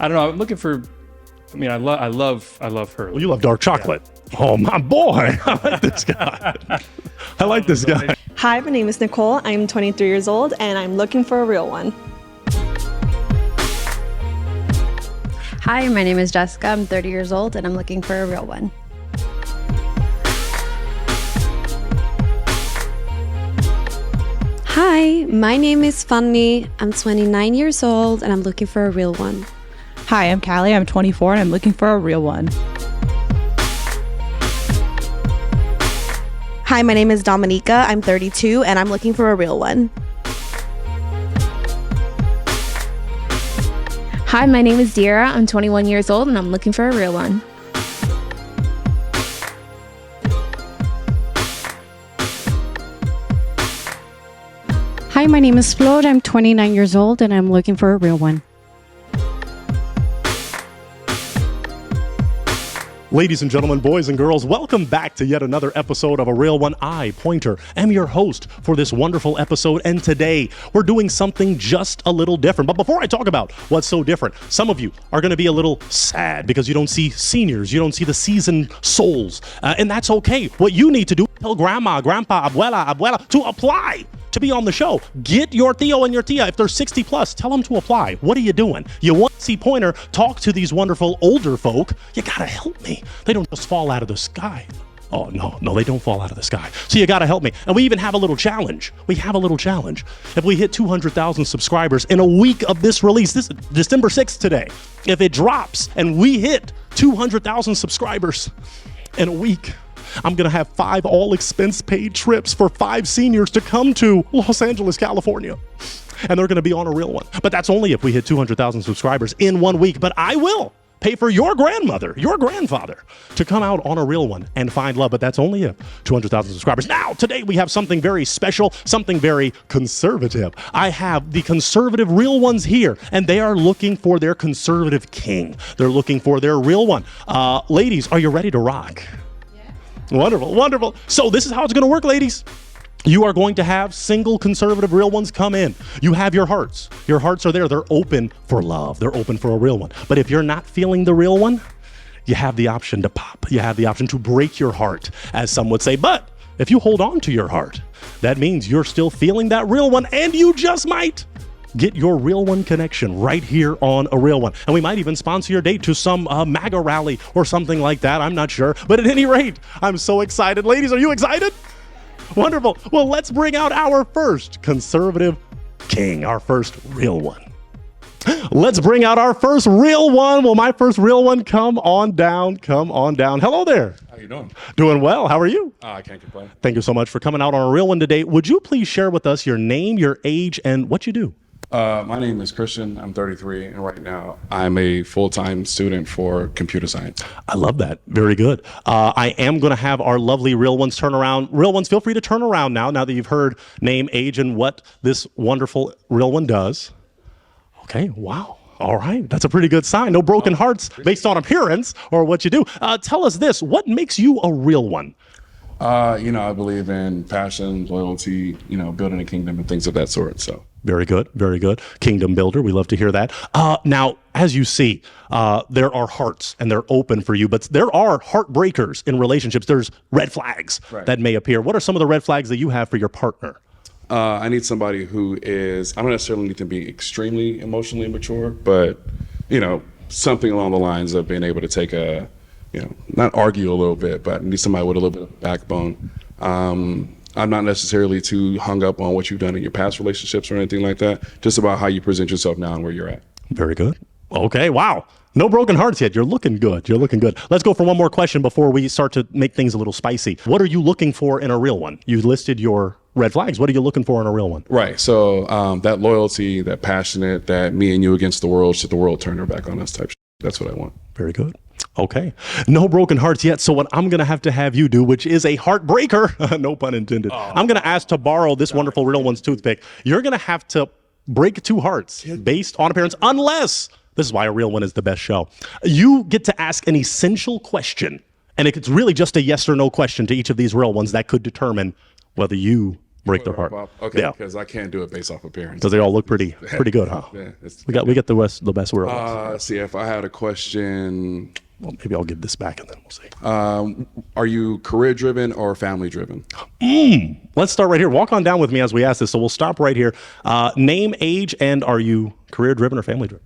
I don't know. I'm looking for. I mean, I love her. Well, you love dark chocolate. Yeah. Oh my boy, I like this guy. I like this guy. Hi, my name is Nicole. I'm 23 years old, and I'm looking for a real one. Hi, my name is Jessica. I'm 30 years old, and I'm looking for a real one. Hi, my name is Fanny. I'm 29 years old and I'm looking for a real one. Hi, I'm Callie. I'm 24 and I'm looking for a real one. Hi, my name is Dominica. I'm 32 and I'm looking for a real one. Hi, my name is Dira. I'm 21 years old and I'm looking for a real one. Hi, my name is Flor. I'm 29 years old and I'm looking for a real one. Ladies and gentlemen, boys and girls, welcome back to yet another episode of A Real One. I, Pointer, am your host for this wonderful episode, and today we're doing something just a little different. But before I talk about what's so different, some of you are going to be a little sad because you don't see seniors, you don't see the seasoned souls, and that's okay. What you need to do, tell grandma, grandpa, abuela, to apply to be on the show. Get your Theo and your Tia. If they're 60 plus, tell them to apply. What are you doing? You want to see Pointer talk to these wonderful older folk? You gotta help me. They don't just fall out of the sky. Oh, no, they don't fall out of the sky. So you gotta help me. And we even have a little challenge. If we hit 200,000 subscribers in a week of this release, this is December 6th today, if it drops and we hit 200,000 subscribers in a week, I'm going to have 5 all-expense-paid trips for 5 seniors to come to Los Angeles, California. And they're going to be on a real one. But that's only if we hit 200,000 subscribers in 1 week. But I will pay for your grandmother, your grandfather to come out on a real one and find love. But that's only if 200,000 subscribers. Now, today we have something very special, something very conservative. I have the conservative real ones here, and they are looking for their conservative king. They're looking for their real one. Ladies, are you ready to rock? Wonderful. So this is how it's going to work, ladies. You are going to have single conservative real ones come in. You have your hearts. Your hearts are there. They're open for love. They're open for a real one. But if you're not feeling the real one, you have the option to pop. You have the option to break your heart, as some would say. But if you hold on to your heart, that means you're still feeling that real one, and you just might get your real one connection right here on A Real One. And we might even sponsor your date to some MAGA rally or something like that. I'm not sure. But at any rate, I'm so excited. Ladies, are you excited? Wonderful. Well, let's bring out our first conservative king, our first real one. Let's bring out our first real one. Will my first real one come on down? Hello there. How you doing? Doing well. How are you? I can't complain. Thank you so much for coming out on A Real One today. Would you please share with us your name, your age, and what you do? My name is Christian. I'm 33, and right now I'm a full-time student for computer science. I love that. Very good. I am going to have our lovely real ones turn around. Real ones, feel free to turn around now that you've heard name, age, and what this wonderful real one does. Okay, wow. All right, that's a pretty good sign. No broken hearts based on appearance or what you do. Tell us this, what makes you a real one? I believe in passion, loyalty, building a kingdom and things of that sort, so. Very good. Kingdom builder. We love to hear that. Now, as you see, there are hearts and they're open for you, but there are heartbreakers in relationships. There's red flags that may appear. What are some of the red flags that you have for your partner? I need somebody who I don't necessarily need to be extremely emotionally mature, but, something along the lines of being able to take not argue a little bit, but I need somebody with a little bit of backbone. I'm not necessarily too hung up on what you've done in your past relationships or anything like that, just about how you present yourself now and where you're at. Very good. Okay, wow. No broken hearts yet. You're looking good. Let's go for one more question before we start to make things a little spicy. What are you looking for in a real one? You listed your red flags. What are you looking for in a real one? Right. So that loyalty, that passionate, that me and you against the world, should the world turn their back on us type shit. That's what I want. Very good. Okay. No broken hearts yet. So what I'm going to have you do, which is a heartbreaker, no pun intended. I'm going to ask to borrow this wonderful real one's toothpick. You're going to have to break 2 hearts based on appearance, unless, this is why A Real One is the best show, you get to ask an essential question. And it's really just a yes or no question to each of these real ones that could determine whether you break their heart. Okay, Yeah, because I can't do it based off appearance. because they all look pretty good, huh? Yeah, We get the best real ones. see, if I had a question, Well, maybe I'll give this back and then we'll see. are you career driven or family driven? Let's start right here. Walk on down with me as we ask this. So we'll stop right here. Name, age, and are you career driven or family driven?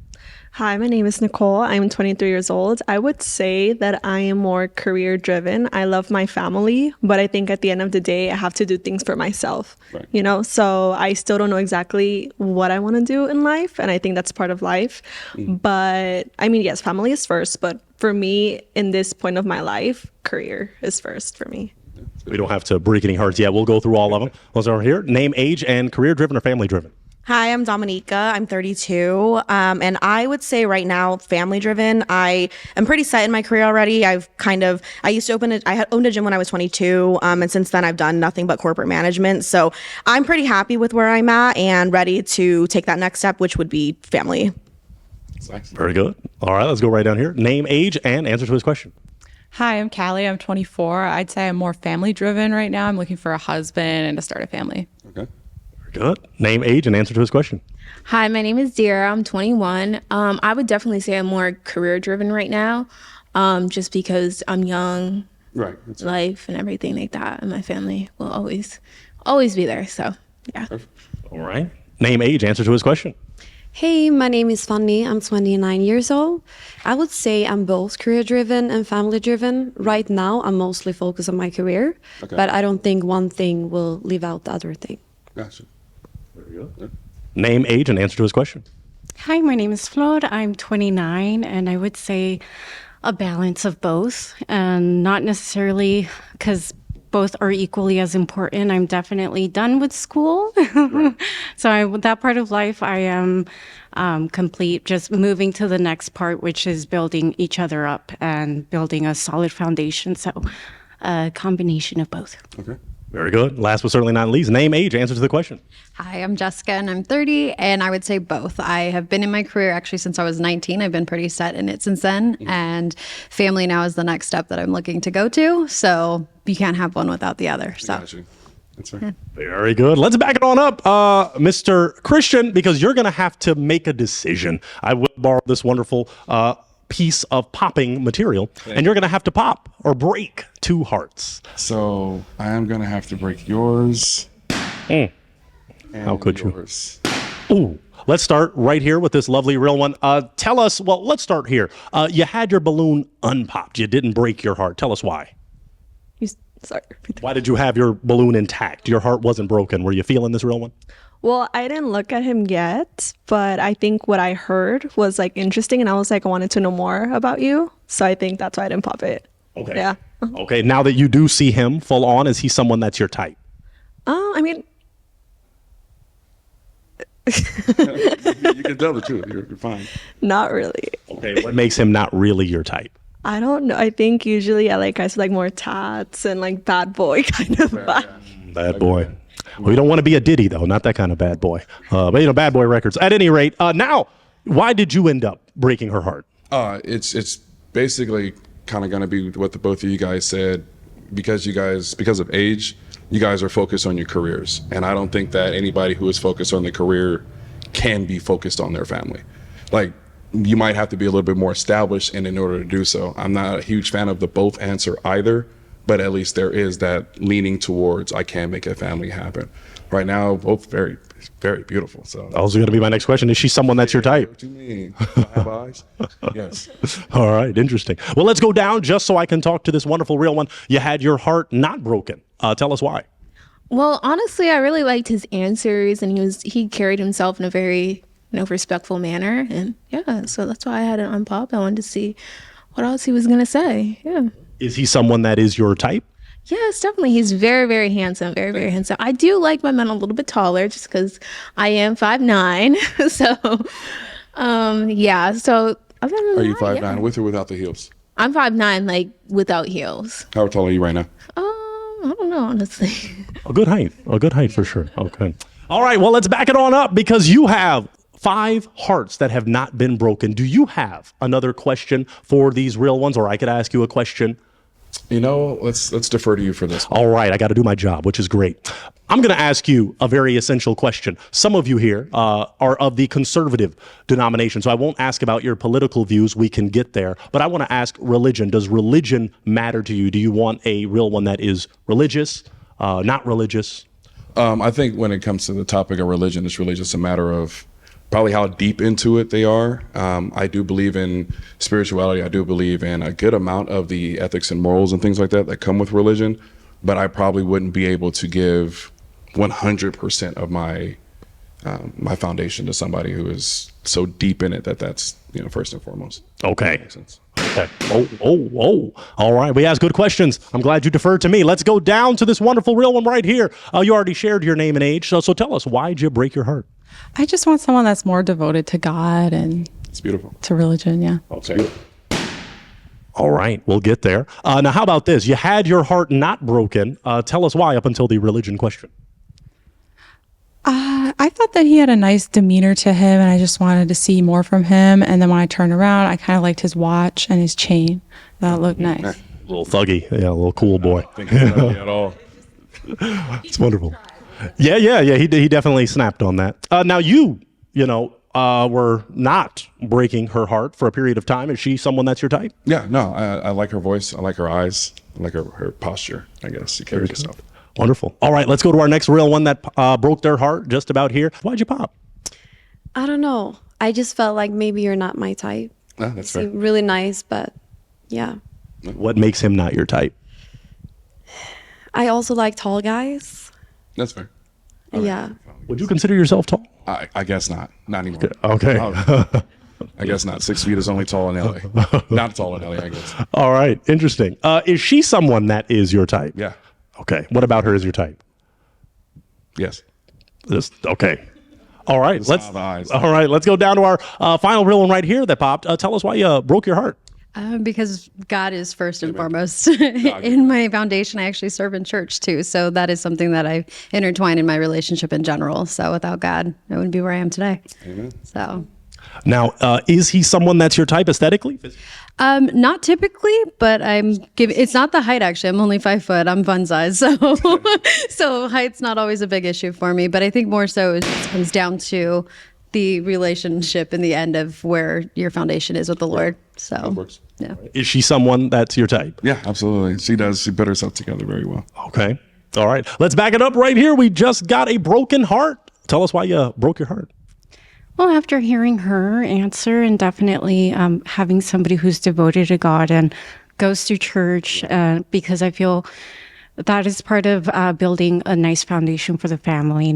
Hi, my name is Nicole. I'm 23 years old. I would say that I am more career driven. I love my family, but I think at the end of the day, I have to do things for myself. Right. You know, so I still don't know exactly what I want to do in life, and I think that's part of life. But I mean, yes, family is first, but for me, in this point of my life, career is first for me. We don't have to break any hearts yet. We'll go through all of them. Let's start here. Name, age, and career driven or family driven? Hi, I'm Dominica. I'm 32. And I would say right now, family driven. I am pretty set in my career already. I used to I had owned a gym when I was 22. And since then I've done nothing but corporate management. So I'm pretty happy with where I'm at and ready to take that next step, which would be family. Very good. All right, let's go right down here. Name, age, and answer to his question. Hi, I'm Callie. I'm 24. I'd say I'm more family driven right now. I'm looking for a husband and to start a family. Okay. Very good. Name, age, and answer to his question. Hi, my name is Dira. I'm 21. I would definitely say I'm more career driven right now, just because I'm young, Right. life and everything like that, and my family will always be there. So yeah. All right. Name, age, answer to his question. Hey, my name is Fanny. I'm 29 years old. I would say I'm both career driven and family driven. Right now, I'm mostly focused on my career, but I don't think one thing will leave out the other thing. Gotcha. Name, age, and answer to his question. Hi, my name is Flor. I'm 29, and I would say a balance of both, and not necessarily because both are equally as important. I'm definitely done with school. So that part of life, I am complete, just moving to the next part, which is building each other up and building a solid foundation. So a combination of both. Okay. Very good. Last but certainly not least, name, age, answer to the question. Hi, I'm Jessica and I'm 30, and I would say both. I have been in my career actually since I was 19. I've been pretty set in it since then, and family now is the next step that I'm looking to go to. So you can't have one without the other. So Gotcha. That's right. Very good. Let's back it on up, Mr. Christian, because you're going to have to make a decision. I will borrow this wonderful piece of popping material, and you're going to have to pop or break 2 hearts. So I am going to have to break yours. How could yours. you? Ooh. Let's start right here with this lovely real one. Tell us, well, let's start here. You had your balloon unpopped. You didn't break your heart. Tell us why. Sorry. Why did you have your balloon intact? Your heart wasn't broken. Were you feeling this real one? Well, I didn't look at him yet, but I think what I heard was like interesting, and I was like, I wanted to know more about you. So I think that's why I didn't pop it. Okay. Yeah. Okay. Now that you do see him full on, is he someone that's your type? I mean, You can tell the truth. You're fine. not really. Okay. What makes him not really your type? I don't know. I think usually I like guys with like more tats and like bad boy kind of vibe. Bad boy. Well, you don't want to be a Diddy, though. Not that kind of bad boy. But, bad boy records. At any rate, now, why did you end up breaking her heart? It's basically kind of going to be what the both of you guys said, because of age, you guys are focused on your careers. And I don't think that anybody who is focused on their career can be focused on their family. Like, you might have to be a little bit more established in order to do so. I'm not a huge fan of the both answer either, but at least there is that leaning towards I can make a family happen. Right now, both very, very beautiful. So that was going to be my next question. Is she someone that's your type? What do you mean? I have eyes? Yes. All right. Interesting. Well, let's go down just so I can talk to this wonderful real one. You had your heart not broken. Tell us why. Well, honestly, I really liked his answers, and he carried himself in a very respectful manner, and yeah, so that's why I had it on pop. I wanted to see what else he was gonna say. Yeah. Is he someone that is your type? Yes, definitely. He's very, very handsome. Very, very handsome. I do like my men a little bit taller, just because I am 5'9". So, yeah. So, other than Are you that, 5'9" with or without the heels? I'm 5'9", like without heels. How tall are you right now? I don't know, honestly. A good height for sure. Okay. All right. Well, let's back it on up because you have 5 hearts that have not been broken. Do you have another question for these real ones, or I could ask you a question? You know, let's defer to you for this one. All right, I got to do my job, which is great. I'm going to ask you a very essential question. Some of you here are of the conservative denomination, so I won't ask about your political views. We can get there. But I want to ask religion. Does religion matter to you? Do you want a real one that is religious, not religious? I think when it comes to the topic of religion, it's really just a matter of probably how deep into it they are. I do believe in spirituality. I do believe in a good amount of the ethics and morals and things like that that come with religion, but I probably wouldn't be able to give 100% of my my foundation to somebody who is so deep in it that's first and foremost. Okay. Makes sense. Okay. Oh. All right. We asked good questions. I'm glad you deferred to me. Let's go down to this wonderful real one right here. You already shared your name and age, so tell us, why'd you break your heart? I just want someone that's more devoted to God and It's beautiful. to religion. Yeah. Okay. All right, we'll get there. Now, how about this? You had your heart not broken. Tell us why up until the religion question. I thought that he had a nice demeanor to him, and I just wanted to see more from him. And then when I turned around, I kind of liked his watch and his chain. That looked nice. A little thuggy. Yeah, a little cool boy. Think it's not at all. It's wonderful. Yeah. He definitely snapped on that. Now you were not breaking her heart for a period of time. Is she someone that's your type? Yeah, no, I like her voice. I like her eyes. I like her posture, I guess. She carries herself. Wonderful. All right, let's go to our next real one that broke their heart just about here. Why'd you pop? I don't know. I just felt like maybe you're not my type. That's fair. Seemed really nice, but yeah. What makes him not your type? I also like tall guys. That's fair. Yeah. Would you consider yourself tall? I guess not. Not anymore. Okay. I guess not. 6 feet is only tall in LA. Not tall in LA, I guess. All right. Interesting. Is she someone that is your type? Yeah. Okay. What about her is your type? Yes. Okay. All right. All right. Let's go down to our final real one right here that popped. Tell us why you broke your heart. Because God is first and foremost in my foundation. I actually serve in church too. So that is something that I intertwine in my relationship in general. So without God, I wouldn't be where I am today. Amen. So Now, is he someone that's your type aesthetically? not typically, but it's not the height actually. I'm only 5 foot. I'm fun size. So, so height's not always a big issue for me, but I think more so it comes down to the relationship in the end of where your foundation is with the Lord. So, That works. yeah. Is she someone that's your type? Yeah, absolutely. She does. She put herself together very well. Okay. All right. Let's back it up right here. We just got a broken heart. Tell us why you broke your heart. Well, after hearing her answer and definitely having somebody who's devoted to God and goes to church, because I feel that is part of building a nice foundation for the family,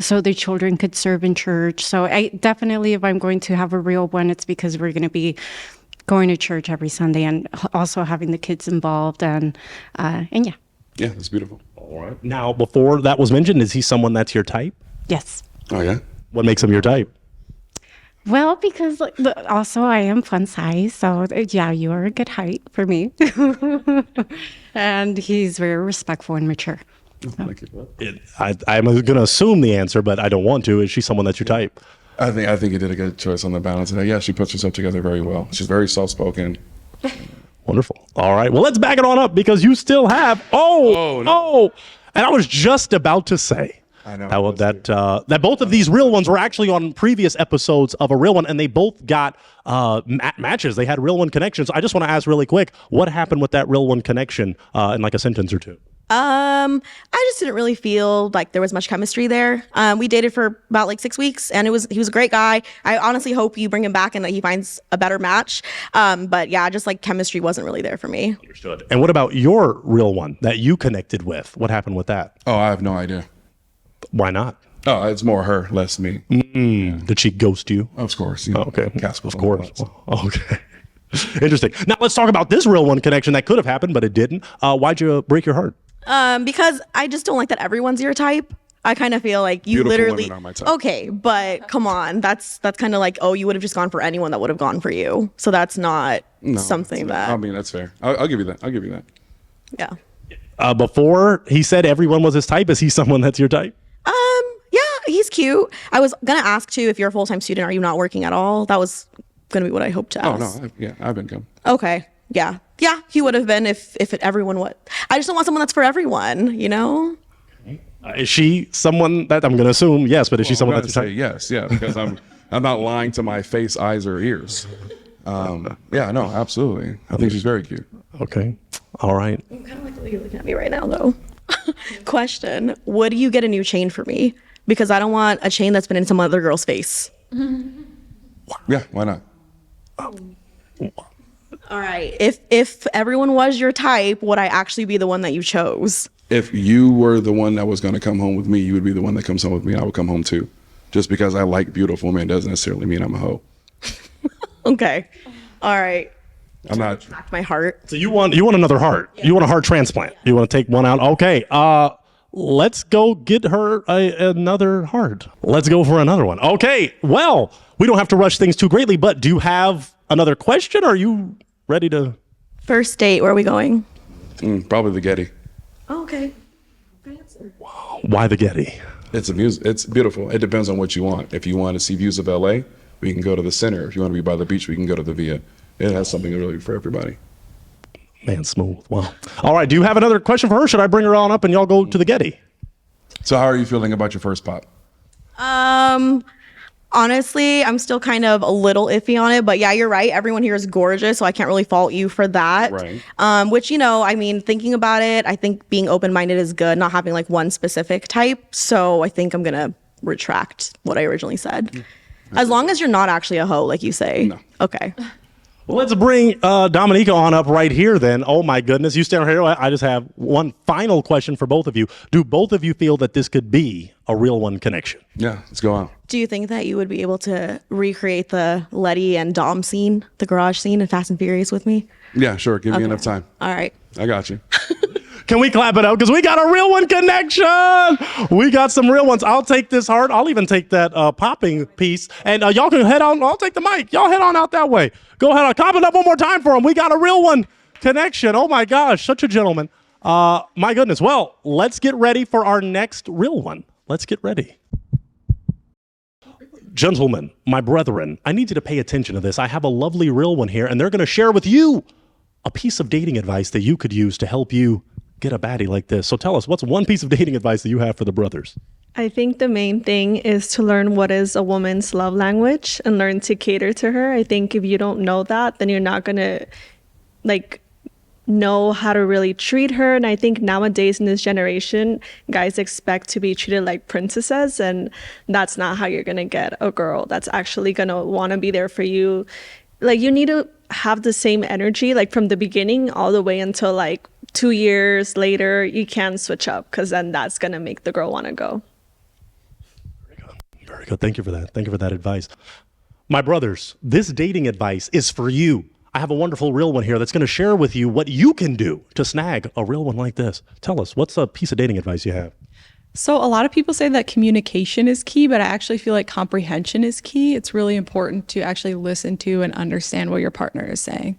so the children could serve in church. So I definitely, if I'm going to have a real one, it's because we're going to be going to church every Sunday and also having the kids involved and yeah. Yeah, that's beautiful. All right. Now, before that was mentioned, is he someone that's your type? Yes. Oh, yeah? What makes him your type? Well, because also I am fun size, so yeah, you are a good height for me. And he's very respectful and mature. Thank you. I'm going to assume the answer, but I don't want to. Is she someone that's your type? I think you did a good choice on the balance. And yeah, she puts herself together very well. She's very soft-spoken. Wonderful. All right. Well, let's back it on up because you still have. Oh. And I was just about to say. I know. That both of these real ones were actually on previous episodes of A Real One, and they both got matches. They had Real One connections. I just want to ask really quick, what happened with that Real One connection in like a sentence or two? I just didn't really feel like there was much chemistry there. We dated for about like 6 weeks, and he was a great guy. I honestly hope you bring him back and that he finds a better match. But yeah, just like chemistry wasn't really there for me. Understood. And what about your real one that you connected with? What happened with that? Oh, I have no idea. Why not? Oh, it's more her, less me. Did she ghost you? Of course. Okay. Casper, Of course. Okay. Interesting. Now let's talk about this real one connection that could have happened, but it didn't. Why'd you break your heart? Because I just don't like that everyone's your type. I kind of feel like you Beautiful literally women are my type. Okay, but come on, that's kind of like, oh, you would have just gone for anyone that would have gone for you. So that's not something that. I mean, that's fair. I'll give you that. I'll give you that. Yeah. Before he said everyone was his type, is he someone that's your type? Yeah, he's cute. I was gonna ask too, if you're a full-time student, are you not working at all? That was gonna be what I hoped to Oh, ask. no. I've been come. Okay. Yeah. Yeah, he would have been if everyone would. I just don't want someone that's for everyone, you know? Is she someone that I'm going to assume yes, but is she someone I'm that's gonna say yes, yeah, because I'm not lying to my face, eyes, or ears. Yeah, no, absolutely. I think she's very cute. Okay. All right. I'm kind of like the way you're looking at me right now, though. Question: would you get a new chain for me? Because I don't want a chain that's been in some other girl's face. Yeah, why not? All right. If everyone was your type, would I actually be the one that you chose? If you were the one that was going to come home with me, you would be the one that comes home with me. I would come home too. Just because I like beautiful men doesn't necessarily mean I'm a hoe. Okay. All right. I'm not. Back my heart. So you want another heart. You want a heart transplant. You want to take one out. Okay. Let's go get her another heart. Let's go for another one. Okay. Well, we don't have to rush things too greatly, but do you have another question? Or are you ready to? First date, where are we going? Probably the Getty. Oh, okay. Why the Getty? It's beautiful. It depends on what you want. If you want to see views of LA, we can go to the center. If you want to be by the beach, we can go to the Via. It has something really for everybody. Man, smooth. Wow. All right. Do you have another question for her? Should I bring her on up and y'all go to the Getty? So how are you feeling about your first pop? Honestly, I'm still kind of a little iffy on it, but yeah, you're right. Everyone here is gorgeous, so I can't really fault you for that. Right. Which, you know, I mean, thinking about it, I think being open-minded is good, not having like one specific type. So I think I'm gonna retract what I originally said. As long as you're not actually a hoe, like you say. No. Okay. Well, let's bring Dominica on up right here then. Oh my goodness. You stand right here. I just have one final question for both of you. Do both of you feel that this could be a real one connection? Yeah, let's go on. Do you think that you would be able to recreate the Letty and Dom scene, the garage scene in Fast and Furious with me? Yeah, sure. Give me enough time. All right. I got you. Can we clap it up? Because we got a real one connection. We got some real ones. I'll take this heart. I'll even take that popping piece. And y'all can head on. I'll take the mic. Y'all head on out that way. Go ahead. I'll clap it up one more time for him. We got a real one connection. Oh, my gosh. Such a gentleman. My goodness. Well, let's get ready for our next real one. Let's get ready. Gentlemen, my brethren, I need you to pay attention to this. I have a lovely real one here, and they're going to share with you a piece of dating advice that you could use to help you get a baddie like this. So tell us, what's one piece of dating advice that you have for the brothers? I think the main thing is to learn what is a woman's love language and learn to cater to her. I think if you don't know that, then you're not going to know how to really treat her. And I think nowadays in this generation, guys expect to be treated like princesses, and that's not how you're going to get a girl that's actually going to want to be there for you. Like, you need to have the same energy, like from the beginning all the way until like 2 years later. You can switch up, because then that's going to make the girl want to go. Very good. Thank you for that. Thank you for that advice. My brothers, this dating advice is for you. I have a wonderful real one here that's going to share with you what you can do to snag a real one like this. Tell us, what's a piece of dating advice you have? So a lot of people say that communication is key, but I actually feel like comprehension is key. It's really important to actually listen to and understand what your partner is saying.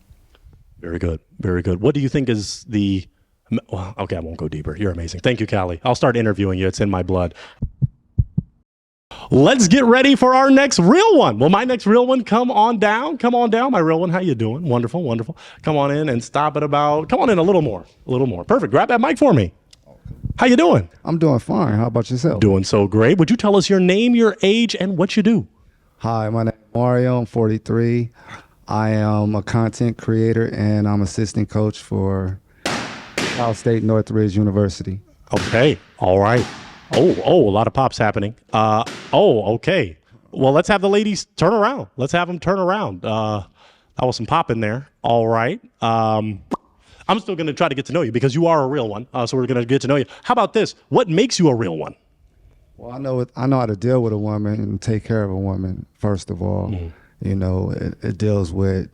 Very good. Very good. What do you think is well, okay, I won't go deeper. You're amazing. Thank you, Callie. I'll start interviewing you. It's in my blood. Let's get ready for our next real one. Well, my next real one, come on down. Come on down, my real one. How you doing? Wonderful, wonderful. Come on in and stop at about, come on in a little more. Perfect. Grab that mic for me. How you doing? I'm doing fine. How about yourself? Doing so great. Would you tell us your name, your age, and what you do? Hi, my name is Mario. I'm 43. I am a content creator, and I'm assistant coach for Cal State Northridge University. Okay. All right. Oh, a lot of pops happening. Okay. Well, let's have the ladies turn around. Let's have them turn around. That was some pop in there. All right. I'm still going to try to get to know you because you are a real one. So we're going to get to know you. How about this? What makes you a real one? Well, I know how to deal with a woman and take care of a woman, first of all. Mm-hmm. You know, it deals with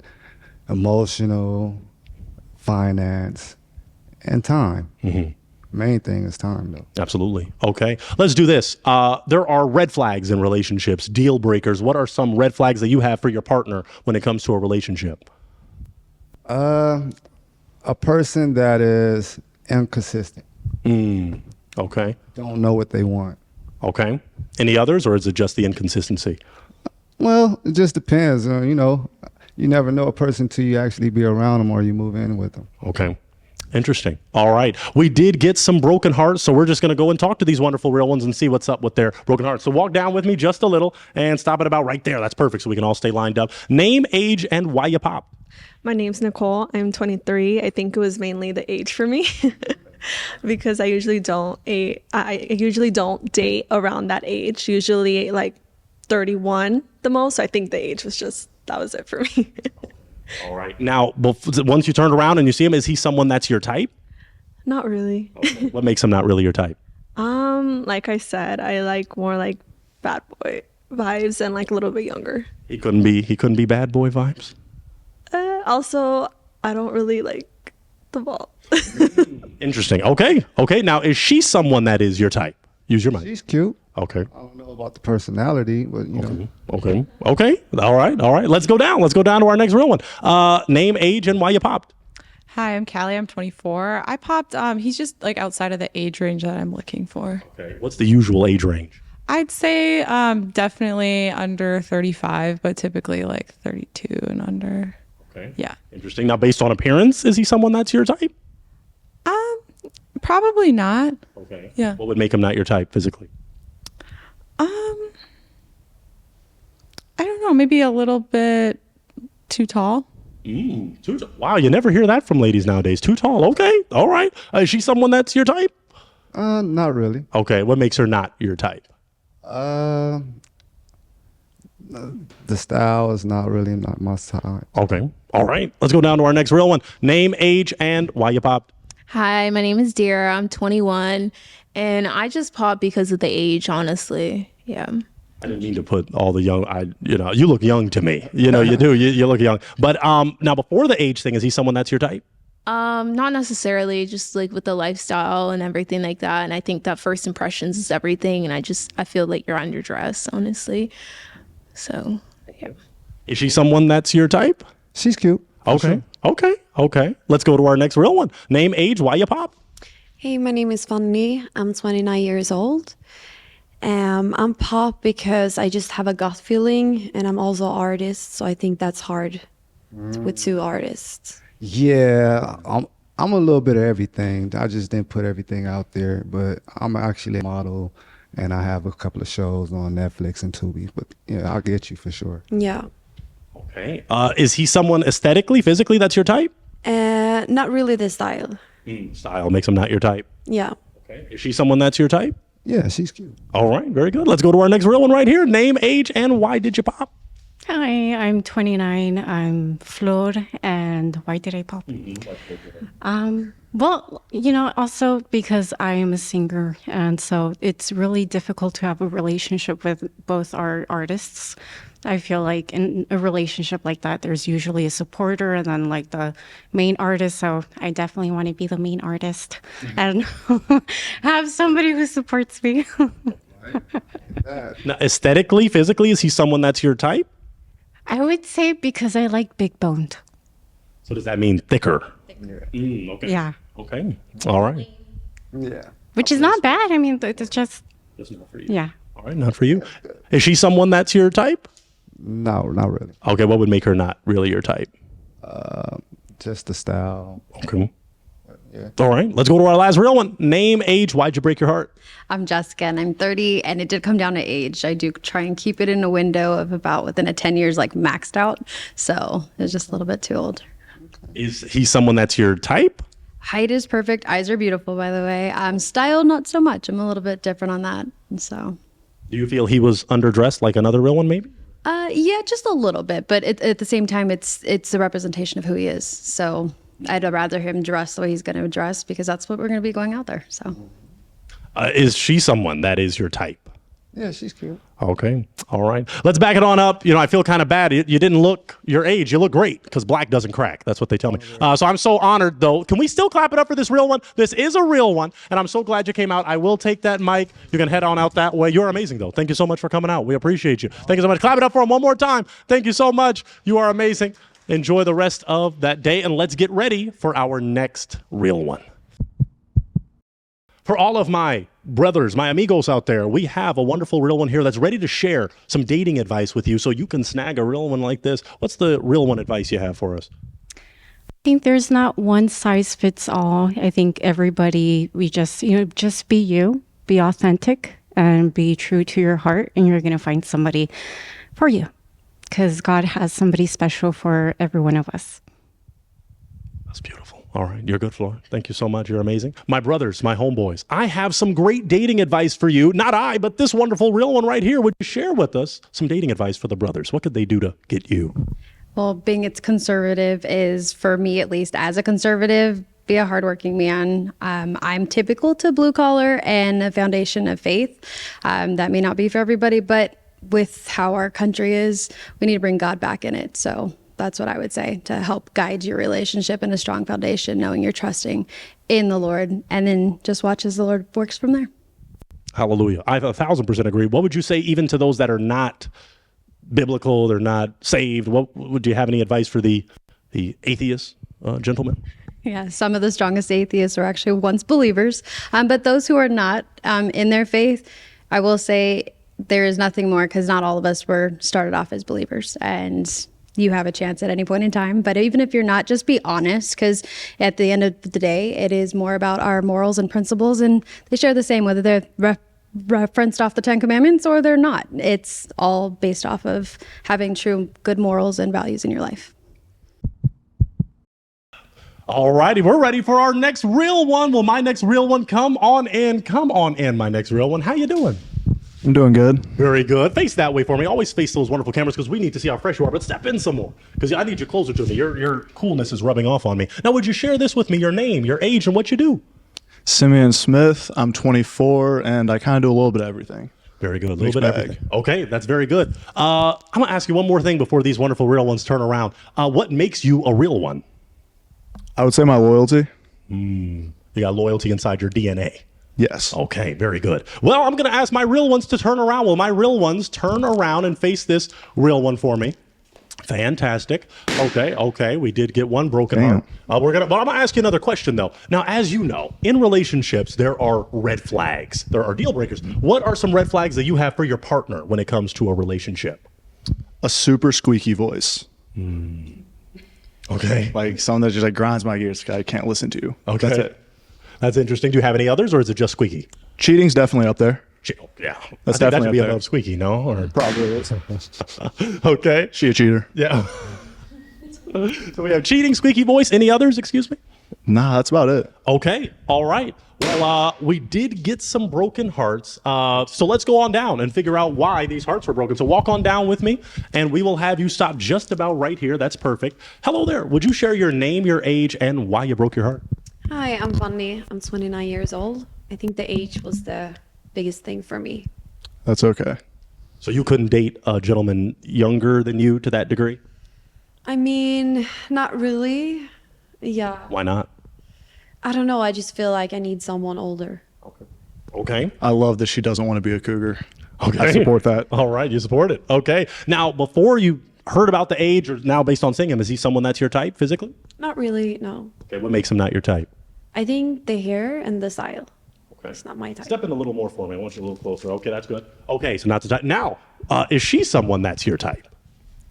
emotional, finance, and time. Mm-hmm. Main thing is time, though. Absolutely. Okay. Let's do this. There are red flags in relationships, deal breakers. What are some red flags that you have for your partner when it comes to a relationship? A person that is inconsistent. Okay. Don't know what they want. Okay. Any others, or is it just the inconsistency? Well, it just depends. You know, you never know a person till you actually be around them or you move in with them. Okay. Interesting. All right. We did get some broken hearts, so we're just going to go and talk to these wonderful real ones and see what's up with their broken hearts. So walk down with me just a little and stop it about right there. That's perfect, so we can all stay lined up. Name, age, and why you popped. My name's Nicole. I'm 23. I think it was mainly the age for me because I usually don't date around that age. Usually like 31 the most. So I think the age was that was it for me. All right. Now, once you turned around and you see him, is he someone that's your type? Not really. Okay. What makes him not really your type? Like I said, I like more like bad boy vibes and like a little bit younger. He couldn't be bad boy vibes. Also, I don't really like the ball. Interesting. Okay. Now, is she someone that is your type? Use your mic. She's cute. Okay. I don't know about the personality, but you know. Okay. All right. Let's go down to our next real one. Name, age, and why you popped. Hi, I'm Callie. I'm 24. I popped. He's just like outside of the age range that I'm looking for. Okay. What's the usual age range? I'd say definitely under 35, but typically like 32 and under. Okay. Yeah. Interesting. Now, based on appearance, is he someone that's your type? Probably not. Okay. Yeah. What would make him not your type physically? I don't know. Maybe a little bit too tall. Too tall. Wow, you never hear that from ladies nowadays. Too tall. Okay. All right. Is she someone that's your type? Not really. Okay. What makes her not your type? The style is not really not my style. Okay. All right. Let's go down to our next real one. Name, age, and why you popped. Hi, my name is Dira. I'm 21, and I just popped because of the age, honestly. Yeah. I didn't mean to put all the young. You look young to me. You do. You look young. But now before the age thing, is he someone that's your type? Not necessarily, just like with the lifestyle and everything like that. And I think that first impressions is everything. And I feel like you're underdressed, honestly. So, yeah. Is she someone that's your type? She's cute. Okay. Sure. Okay. Let's go to our next real one. Name, age, why you pop. Hey, my name is Fanny. I'm 29 years old. I'm pop because I just have a gut feeling, and I'm also an artist, so I think that's hard with two artists. Yeah, I'm a little bit of everything. I just didn't put everything out there, but I'm actually a model, and I have a couple of shows on Netflix and Tubi. But yeah, I'll get you for sure. Yeah. Okay. Is he someone aesthetically, physically that's your type? Not really the style. Style makes him not your type. Yeah. Okay. Is she someone that's your type? Yeah, she's cute. All right. Very good. Let's go to our next real one right here. Name, age, and why did you pop? Hi, I'm 29. I'm Flor, and why did I pop? Well, also because I am a singer, and so it's really difficult to have a relationship with both our artists. I feel like in a relationship like that, there's usually a supporter and then like the main artist. So I definitely want to be the main artist and have somebody who supports me. Now, aesthetically, physically, is he someone that's your type? I would say because I like big boned. So does that mean thicker? Okay. Yeah. Okay. All right. Yeah. Which is not bad. I mean, it's just. That's not for you. Yeah. All right. Not for you. Is she someone that's your type? No, not really. Okay. What would make her not really your type? Just the style. Okay. Yeah. All right. Let's go to our last real one. Name, age, why'd you break your heart? I'm Jessica and I'm 30, and it did come down to age. I do try and keep it in a window of about within a 10 years, like maxed out. So it's just a little bit too old. Is he someone that's your type? Height is perfect. Eyes are beautiful, by the way. Style, not so much. I'm a little bit different on that. And so. Do you feel he was underdressed like another real one, maybe? Yeah, just a little bit. But at the same time, it's the representation of who he is. So I'd rather him dress the way he's going to dress because that's what we're going to be going out there. So. Is she someone that is your type? Yeah, she's cute. Okay. All right. Let's back it on up. I feel kind of bad. You didn't look your age. You look great because black doesn't crack. That's what they tell me. So I'm so honored, though. Can we still clap it up for this real one? This is a real one, and I'm so glad you came out. I will take that mic. You can head on out that way. You're amazing, though. Thank you so much for coming out. We appreciate you. Thank you so much. Clap it up for him one more time. Thank you so much. You are amazing. Enjoy the rest of that day, and let's get ready for our next real one. For all of my brothers, my amigos out there, we have a wonderful real one here that's ready to share some dating advice with you so you can snag a real one like this. What's the real one advice you have for us? I think there's not one size fits all. I think everybody, we just, just be you, be authentic, and be true to your heart, and you're going to find somebody for you, because God has somebody special for every one of us. That's beautiful. All right. You're good, Flora. Thank you so much. You're amazing. My brothers, my homeboys, I have some great dating advice for you. Not I, but this wonderful real one right here. Would you share with us some dating advice for the brothers? What could they do to get you? Well, being it's conservative is, for me at least, as a conservative, be a hardworking man. I'm typical to blue collar and a foundation of faith. That may not be for everybody, but with how our country is, we need to bring God back in it. So that's what I would say to help guide your relationship in a strong foundation, knowing you're trusting in the Lord, and then just watch as the Lord works from there. Hallelujah. I 1,000% agree. What would you say even to those that are not biblical, they're not saved? What would you have any advice for the atheist gentleman? Yeah, some of the strongest atheists are actually once believers. But those who are not in their faith, I will say there is nothing more, because not all of us were started off as believers, and you have a chance at any point in time. But even if you're not, just be honest, because at the end of the day, it is more about our morals and principles, and they share the same, whether they're referenced off the 10 Commandments or they're not. It's all based off of having true good morals and values in your life. All righty, we're ready for our next real one. Well, my next real one, come on in, my next real one. How you doing? I'm doing good. Very good. Face that way for me. Always face those wonderful cameras, because we need to see how fresh you are. But step in some more, because I need you closer to me. Your coolness is rubbing off on me. Now, would you share this with me? Your name, your age, and what you do? Simeon Smith. I'm 24, and I kind of do a little bit of everything. Very good. A little bit of everything. Okay, that's very good. I'm going to ask you one more thing before these wonderful real ones turn around. What makes you a real one? I would say my loyalty. You got loyalty inside your DNA. Yes. Okay, very good. Well, I'm going to ask my real ones to turn around. Will my real ones turn around and face this real one for me? Fantastic. Okay. We did get one broken heart. But I'm going to ask you another question, though. Now, as you know, in relationships, there are red flags. There are deal breakers. What are some red flags that you have for your partner when it comes to a relationship? A super squeaky voice. Okay. Like something that just like grinds my gears. I can't listen to you. Okay. That's it. That's interesting. Do you have any others, or is it just squeaky? Cheating's definitely up there. Yeah. That's I think definitely that should be up there. above squeaky, no? Or Probably is. okay. She a cheater. Yeah. So we have cheating, squeaky voice. Any others? Excuse me? Nah, that's about it. Okay. All right. Well, we did get some broken hearts. So let's go on down and figure out why these hearts were broken. So walk on down with me, and we will have you stop just about right here. That's perfect. Hello there. Would you share your name, your age, and why you broke your heart? Hi, I'm Fanny. I'm 29 years old. I think the age was the biggest thing for me. That's okay. So you couldn't date a gentleman younger than you to that degree? I mean, not really. Yeah. Why not? I don't know. I just feel like I need someone older. Okay. I love that she doesn't want to be a cougar. Okay. I support that. All right. You support it. Okay. Now, before you heard about the age, or now based on seeing him, is he someone that's your type physically? Not really, no. Okay. What makes him not your type? I think the hair and the style. Okay. It's not my type. Step in a little more for me. I want you a little closer. Okay, that's good. Okay, so not the type. Now, is she someone that's your type?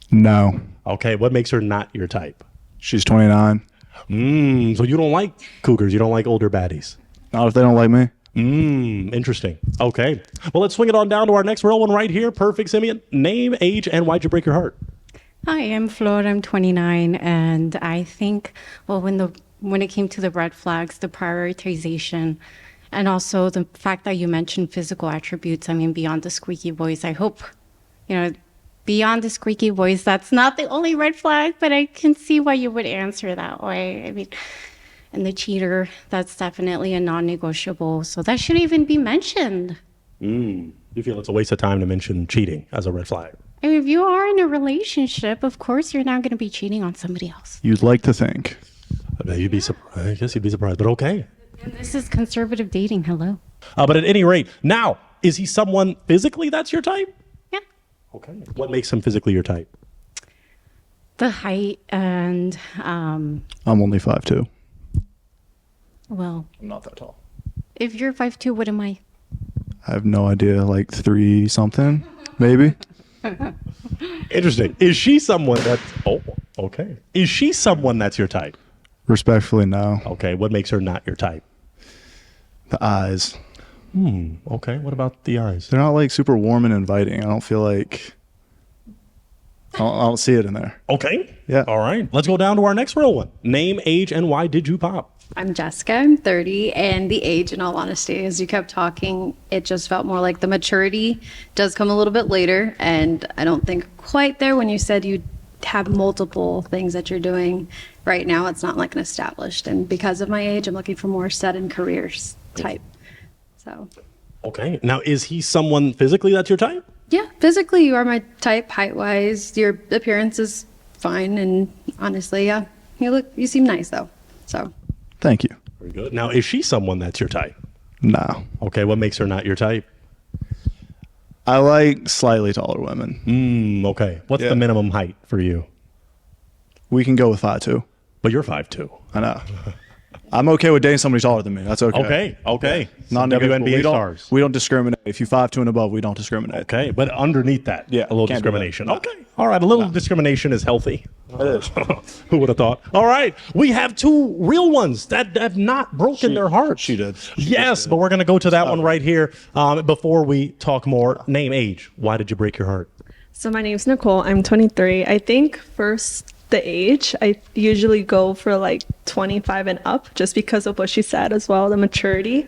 No. Okay, what makes her not your type? She's 29. So you don't like cougars. You don't like older baddies. Not if they don't like me. Interesting. Okay. Well, let's swing it on down to our next real one right here. Perfect, Simeon. Name, age, and why'd you break your heart? Hi, I'm Flora. I'm 29, and I think, well, when it came to the red flags, the prioritization, and also the fact that you mentioned physical attributes, I mean, beyond the squeaky voice, I hope, beyond the squeaky voice, that's not the only red flag, but I can see why you would answer that way. I mean, and the cheater, that's definitely a non-negotiable. So that shouldn't even be mentioned. You feel it's a waste of time to mention cheating as a red flag? I mean, if you are in a relationship, of course you're not going to be cheating on somebody else. You'd like to think. You'd be surprised. I guess you'd be surprised, but okay. And this is conservative dating. Hello. But at any rate, now, is he someone physically that's your type? Yeah. Okay. What makes him physically your type? The height and, I'm only 5'2". well, I'm not that tall. If you're 5'2", what am I? I have no idea, like 3 something, maybe. Interesting. Is she someone that's okay? Is she someone that's your type? Respectfully, no. Okay. What makes her not your type? The eyes. Okay. What about the eyes? They're not like super warm and inviting. I don't feel like I don't see it in there. Okay. Yeah. All right. Let's go down to our next real one. Name, age, and why did you pop? I'm Jessica. I'm 30, and the age, in all honesty, as you kept talking, it just felt more like the maturity does come a little bit later, and I don't think quite there when you said you have multiple things that you're doing right now. It's not like an established, and because of my age, I'm looking for more set in careers type. So. Okay. Now, is he someone physically that's your type? Yeah, physically you are my type, height-wise. Your appearance is fine, and honestly, yeah, you seem nice though. So. Thank you. Very good. Now, is she someone that's your type? No. Okay. What makes her not your type? I like slightly taller women. Okay. What's the minimum height for you? We can go with 5'2". But you're 5'2". I know. I'm okay with dating somebody taller than me. That's okay. Okay. Not WNBA stars. We don't discriminate. If you're 5'2" and above, we don't discriminate. Okay, but underneath that, Yeah, a little can't do that. discrimination. No. Okay. All right, a little discrimination is healthy. It is. Who would have thought? All right, we have 2 real ones that have not broken their hearts. She did. Yes, but we're going to go to that one right here before we talk more. Name, age. Why did you break your heart? So my name's Nicole. I'm 23. I think first the age, I usually go for like 25 and up just because of what she said as well, the maturity.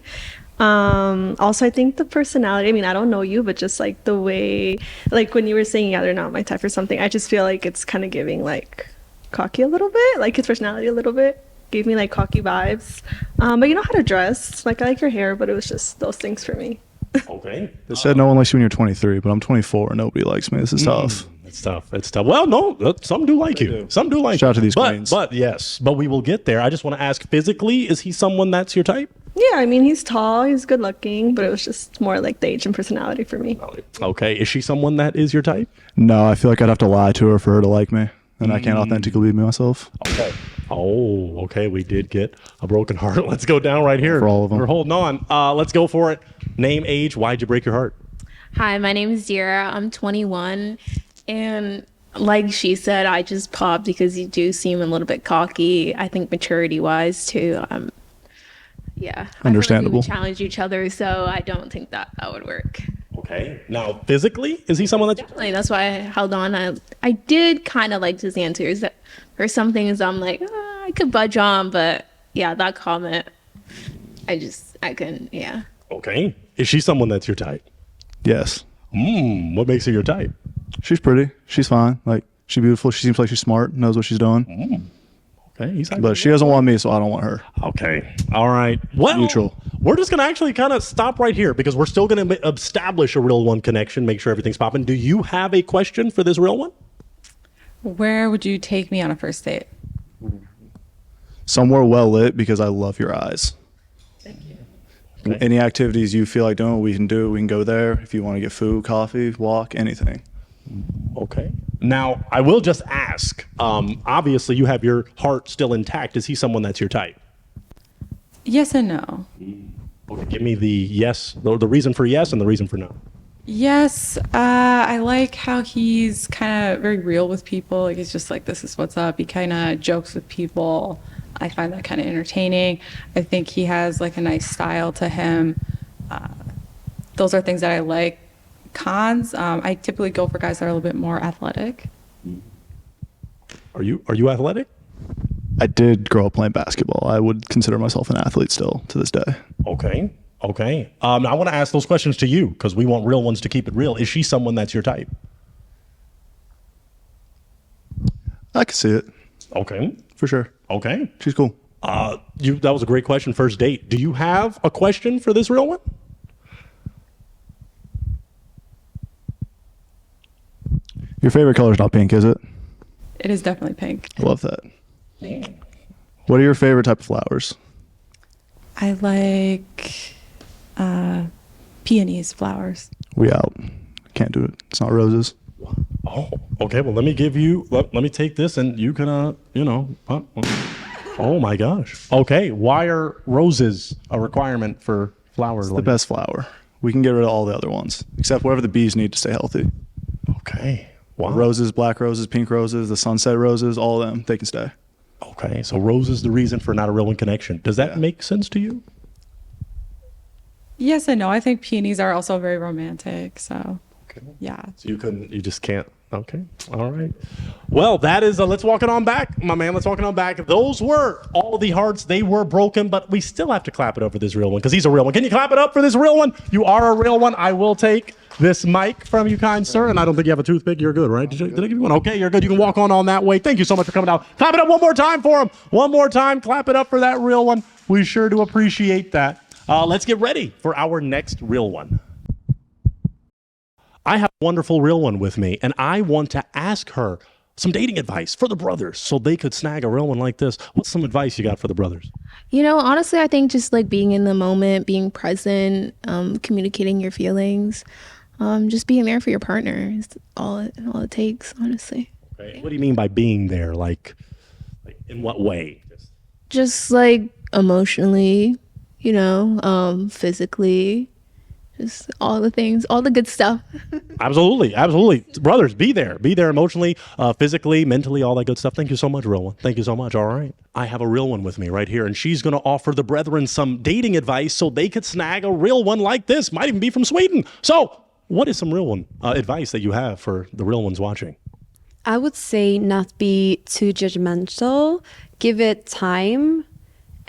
Also, I think the personality, I mean, I don't know you, but just like the way, like when you were saying, yeah, they're not my type or something, I just feel like it's kind of giving like cocky a little bit, like his personality a little bit gave me like cocky vibes. But you know how to dress, like I like your hair, but it was just those things for me. Okay. They said no one likes you when you're 23, but I'm 24 and nobody likes me. This is tough. It's tough. It's tough. Well, no, some do like you. Some do like Shout out to you. these queens. But yes, but we will get there. I just want to ask, physically, is he someone that's your type? Yeah, I mean, he's tall, he's good looking, but it was just more like the age and personality for me. Okay. Is she someone that is your type? No, I feel like I'd have to lie to her for her to like me, and I can't authentically be myself. Okay. Oh, okay. We did get a broken heart. Let's go down right here. For all of them. We're holding on. Let's go for it. Name, age. Why'd you break your heart? Hi, my name is Zira. I'm 21, and like she said, I just popped because you do seem a little bit cocky. I think maturity-wise too. Yeah, I feel like we Understandable. would challenge each other, so I don't think that would work. Okay. Now, physically, is he someone that? Definitely, that's why I held on. I did kind of like his answers. For some things, I'm like, I could budge on, but yeah, that comment, I couldn't. Yeah. Okay. Is she someone that's your type? Yes. What makes her your type? She's pretty. She's fine. Like, she's beautiful. She seems like she's smart, knows what she's doing. Okay. He's like, But she doesn't want me, so I don't want her. okay. All right. Well, Neutral. We're just going to actually kind of stop right here because we're still going to establish a real one connection, make sure everything's popping. Do you have a question for this real one? Where would you take me on a first date? Somewhere well lit because I love your eyes. Thank you. Okay. Any activities you feel like doing, we can do. We can go there. If you want to get food, coffee, walk, anything. Okay. Now, I will just ask, obviously you have your heart still intact. Is he someone that's your type? Yes and no. Okay, give me the yes, the reason for yes and the reason for no. Yes, I like how he's kind of very real with people. Like he's just like, this is what's up. He kind of jokes with people. I find that kind of entertaining. I think he has like a nice style to him. Those are things that I like. Cons, I typically go for guys that are a little bit more athletic. Are you athletic? I did grow up playing basketball. I would consider myself an athlete still to this day. Okay. Okay. I want to ask those questions to you because we want real ones to keep it real. Is she someone that's your type? I can see it Okay. for sure. Okay. She's cool. That was a great question. First date. Do you have a question for this real one? Your favorite color is not pink, is it? It is definitely pink. I love that. What are your favorite type of flowers? I like peonies, flowers. We out. Can't do it. It's not roses. Oh, okay. Well, let me take this and you can, oh my gosh. Okay. Why are roses a requirement for flower? It's the best flower. We can get rid of all the other ones, except whatever the bees need to stay healthy. Okay. Wow. Roses, black roses, pink roses, the sunset roses, all of them, they can stay. Okay. So rose is the reason for not a real one connection. Does that make sense to you? Yes and no. I think peonies are also very romantic. So, yeah. So you just can't. Okay. All right. Well, that is, let's walk it on back, my man. Let's walk it on back. Those were all the hearts. They were broken, but we still have to clap it up for this real one because he's a real one. Can you clap it up for this real one? You are a real one. I will take this mic from you, kind sir. And I don't think you have a toothpick. You're good, right? Did I give you one? Okay, you're good. You can walk on that way. Thank you so much for coming out. Clap it up one more time for him. One more time. Clap it up for that real one. We sure do appreciate that. Let's get ready for our next real one. I have a wonderful real one with me, and I want to ask her some dating advice for the brothers so they could snag a real one like this. What's some advice you got for the brothers? You know, honestly, I think just like being in the moment, being present, communicating your feelings, just being there for your partner is all it takes, honestly. Okay. What do you mean by being there? Like in what way? Just like emotionally, you know, physically. Just all the things, all the good stuff. Absolutely. Absolutely. Brothers, be there. Be there emotionally, physically, mentally, all that good stuff. Thank you so much, real one. Thank you so much. All right. I have a real one with me right here, and she's going to offer the brethren some dating advice so they could snag a real one like this. Might even be from Sweden. So what is some real one advice that you have for the real ones watching? I would say not be too judgmental. Give it time.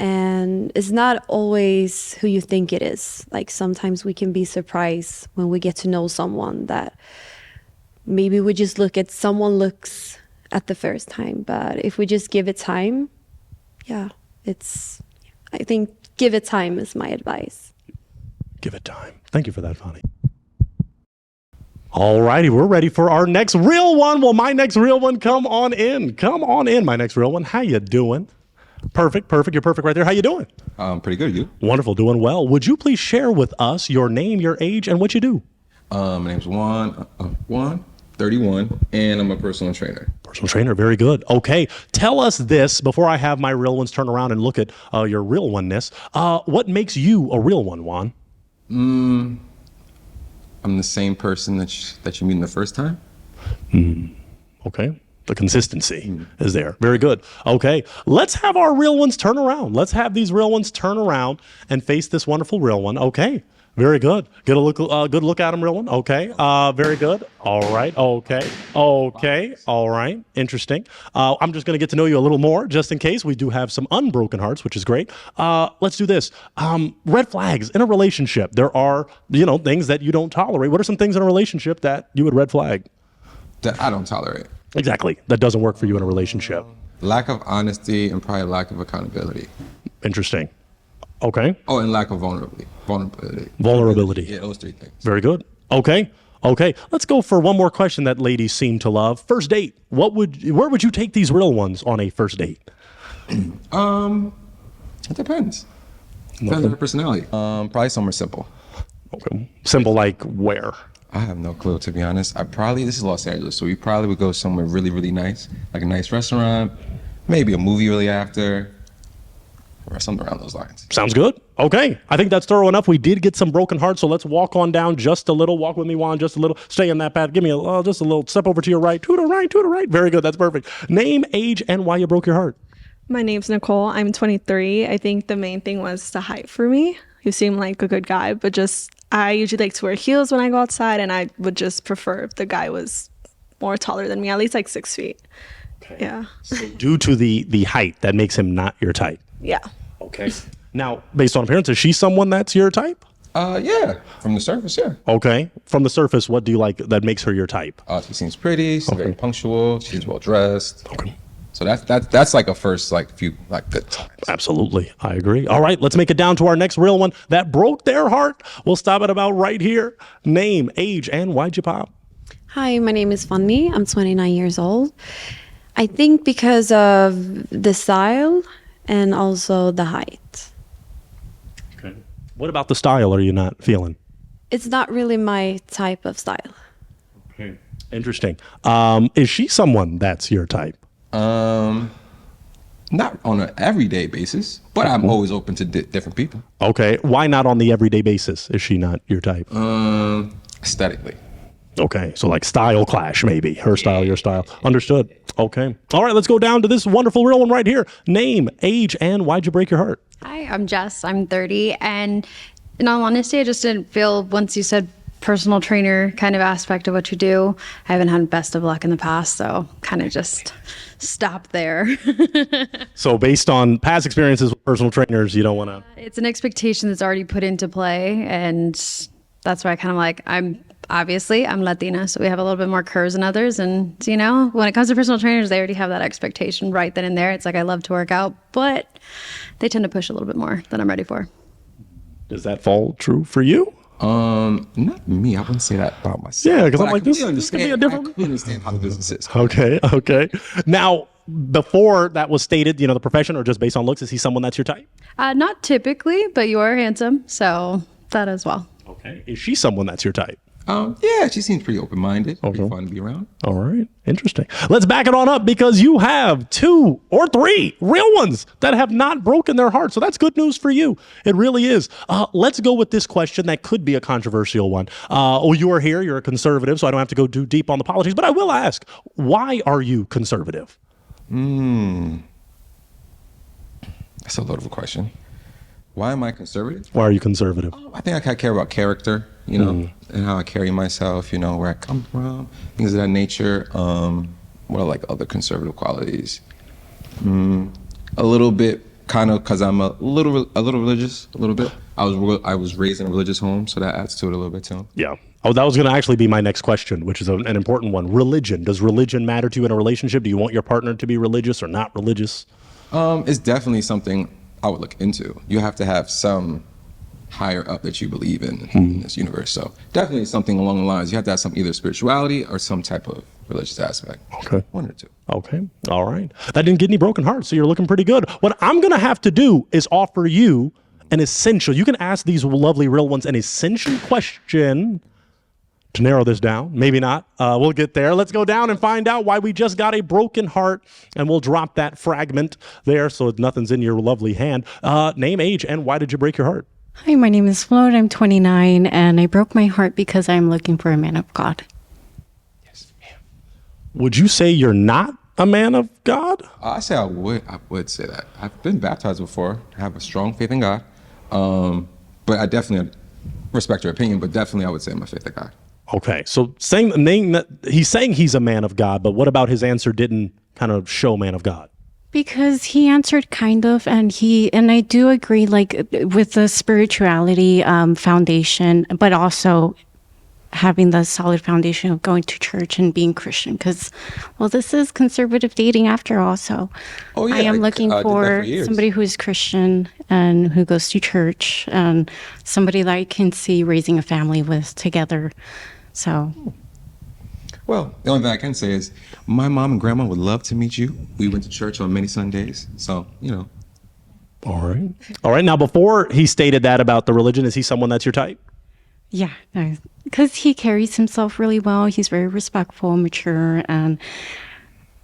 And it's not always who you think it is. Like sometimes we can be surprised when we get to know someone that maybe we just someone looks at the first time. But if we just give it time, I think give it time is my advice. Give it time. Thank you for that, Fanny. All righty, we're ready for our next real one. Well, my next real one, come on in. Come on in, my next real one. How you doing? Perfect. You're perfect right there. How you doing? Pretty good. You? Wonderful. Doing well. Would you please share with us your name, your age, and what you do? My name's Juan, 31, and I'm a personal trainer. Personal trainer. Very good. Okay. Tell us this before I have my real ones turn around and look at your real oneness. What makes you a real one, Juan? I'm the same person that you meet the first time. Okay. The consistency is there. Very good. Okay. Let's have our real ones turn around. Let's have these real ones turn around and face this wonderful real one. Okay. Very good. Get a look, good look at him, real one. Okay. Very good. All right. Okay. All right. Interesting. I'm just going to get to know you a little more just in case. We do have some unbroken hearts, which is great. Let's do this. Red flags in a relationship. There are, things that you don't tolerate. What are some things in a relationship that you would red flag? That I don't tolerate. Exactly. That doesn't work for you in a relationship. Lack of honesty and probably lack of accountability. Interesting. Okay. Oh, and lack of vulnerability. Vulnerability. Yeah, those three things. Very good. Okay. Let's go for one more question that ladies seem to love. First date. Where would you take these real ones on a first date? It depends. Depends on their personality. Probably somewhere simple. Okay. Simple like where? I have no clue, to be honest. This is Los Angeles, so we probably would go somewhere really, really nice, like a nice restaurant, maybe a movie really after, or something around those lines. Sounds good. Okay. I think that's thorough enough. We did get some broken hearts, so let's walk on down just a little. Walk with me, Juan, just a little. Stay in that path. Give me just a little step over to your right. To the right. Very good. That's perfect. Name, age, and why you broke your heart. My name's Nicole. I'm 23. I think the main thing was the height for me. You seem like a good guy, but I usually like to wear heels when I go outside, and I would just prefer if the guy was more taller than me, at least like 6 feet. Okay. Yeah. So due to the height, that makes him not your type. Yeah. Okay. Now, based on appearance, is she someone that's your type? Yeah. From the surface, yeah. Okay. From the surface, what do you like that makes her your type? She seems pretty. She's very punctual. She's well dressed. Okay. So that's like a first few good times. Absolutely. I agree. All right, let's make it down to our next real one that broke their heart. We'll stop at about right here. Name, age, and why'd you pop? Hi, my name is Fanny. I'm 29 years old. I think because of the style and also the height. Okay. What about the style are you not feeling? It's not really my type of style. Okay. Interesting. Is she someone that's your type? Not on an everyday basis, but I'm always open to different people. Okay. Why not on the everyday basis? Is she not your type? Aesthetically. Okay. So like style clash, maybe. Her style, your style. Understood. Okay. All right. Let's go down to this wonderful real one right here. Name, age, and why'd you break your heart? Hi, I'm Jess. I'm 30. And in all honesty, I just didn't feel, once you said personal trainer kind of aspect of what you do, I haven't had best of luck in the past. So kind of just stop there. So based on past experiences with personal trainers, you don't want to. It's an expectation that's already put into play. And that's why I kind of like, I'm Latina, so we have a little bit more curves than others. And, you know, when it comes to personal trainers, they already have that expectation right then and there. It's like, I love to work out, but they tend to push a little bit more than I'm ready for. Does that fall true for you? Not me. I wouldn't say that about myself. Yeah, because I'm But like, I this completely could be a different. I understand how the business is. Okay. Now, before that was stated, you know, the profession or just based on looks, is he someone that's your type? Not typically, but you are handsome, so that as well. Okay. Is she someone that's your type? Yeah, she seems pretty open-minded. Pretty fun to be around. All right. Interesting. Let's back it on up because you have 2 or 3 real ones that have not broken their heart. So that's good news for you. It really is. Let's go with this question that could be a controversial one. You are here. You're a conservative, so I don't have to go too deep on the politics. But I will ask, why are you conservative? That's a load of a question. Why am I conservative? Why are you conservative? I think I care about character, you know, and how I carry myself, you know, where I come from, things of that nature. What are like other conservative qualities? A little bit, kind of, because I'm a little religious, a little bit. I was raised in a religious home, so that adds to it a little bit too. Yeah. Oh, that was going to actually be my next question, which is an important one. Religion. Does religion matter to you in a relationship? Do you want your partner to be religious or not religious? It's definitely something I would look into. You have to have some higher up that you believe in this universe. So definitely something along the lines. You have to have some either spirituality or some type of religious aspect. Okay. One or two. Okay. All right. That didn't get any broken hearts, so you're looking pretty good. What I'm going to have to do is offer you an essential. You can ask these lovely real ones an essential question to narrow this down. Maybe not. We'll get there. Let's go down and find out why we just got a broken heart, and we'll drop that fragment there so nothing's in your lovely hand. Name, age, and why did you break your heart? Hi, my name is Flo. I'm 29, and I broke my heart because I'm looking for a man of God. Yes. Would you say you're not a man of God? I say I would say that. I've been baptized before. I have a strong faith in God. But I definitely respect your opinion, but definitely I would say my faith in God. Okay, so he's saying he's a man of God, but what about his answer didn't kind of show man of God? Because he answered kind of, and I do agree, like with the spirituality foundation, but also having the solid foundation of going to church and being Christian. Because, well, this is conservative dating after all. So I am looking for somebody who is Christian and who goes to church, and somebody that I can see raising a family with together. So. Well, the only thing I can say is my mom and grandma would love to meet you. We went to church on many Sundays. So, you know. All right. Now, before he stated that about the religion, is he someone that's your type? Yeah, because he carries himself really well. He's very respectful, mature. And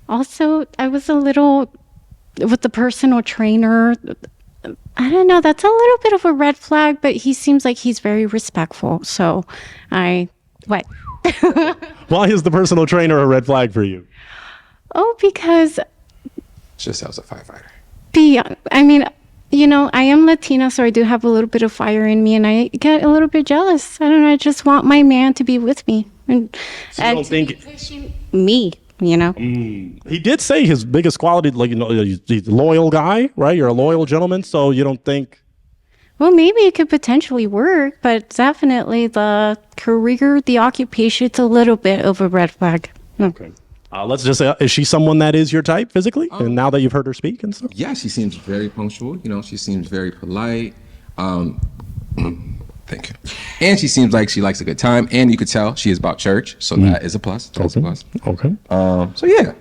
also, I was a little, with the personal trainer, I don't know, that's a little bit of a red flag, but he seems like he's very respectful. So what? Why is the personal trainer a red flag for you? Oh, because. Just as a firefighter. I mean, you know, I am Latina, so I do have a little bit of fire in me, and I get a little bit jealous. I don't know. I just want my man to be with me. And so you don't think me, you know? He did say his biggest quality, like, you know, he's a loyal guy, right? You're a loyal gentleman, so you don't think. Well, maybe it could potentially work, but definitely the career, the occupation, it's a little bit of a red flag. Okay. Let's just say, is she someone that is your type physically? And now that you've heard her speak and stuff? Yeah, she seems very punctual. You know, she seems very polite. Thank you. And she seems like she likes a good time. And you could tell she is about church. So that is a plus. That's a plus. Okay. So yeah.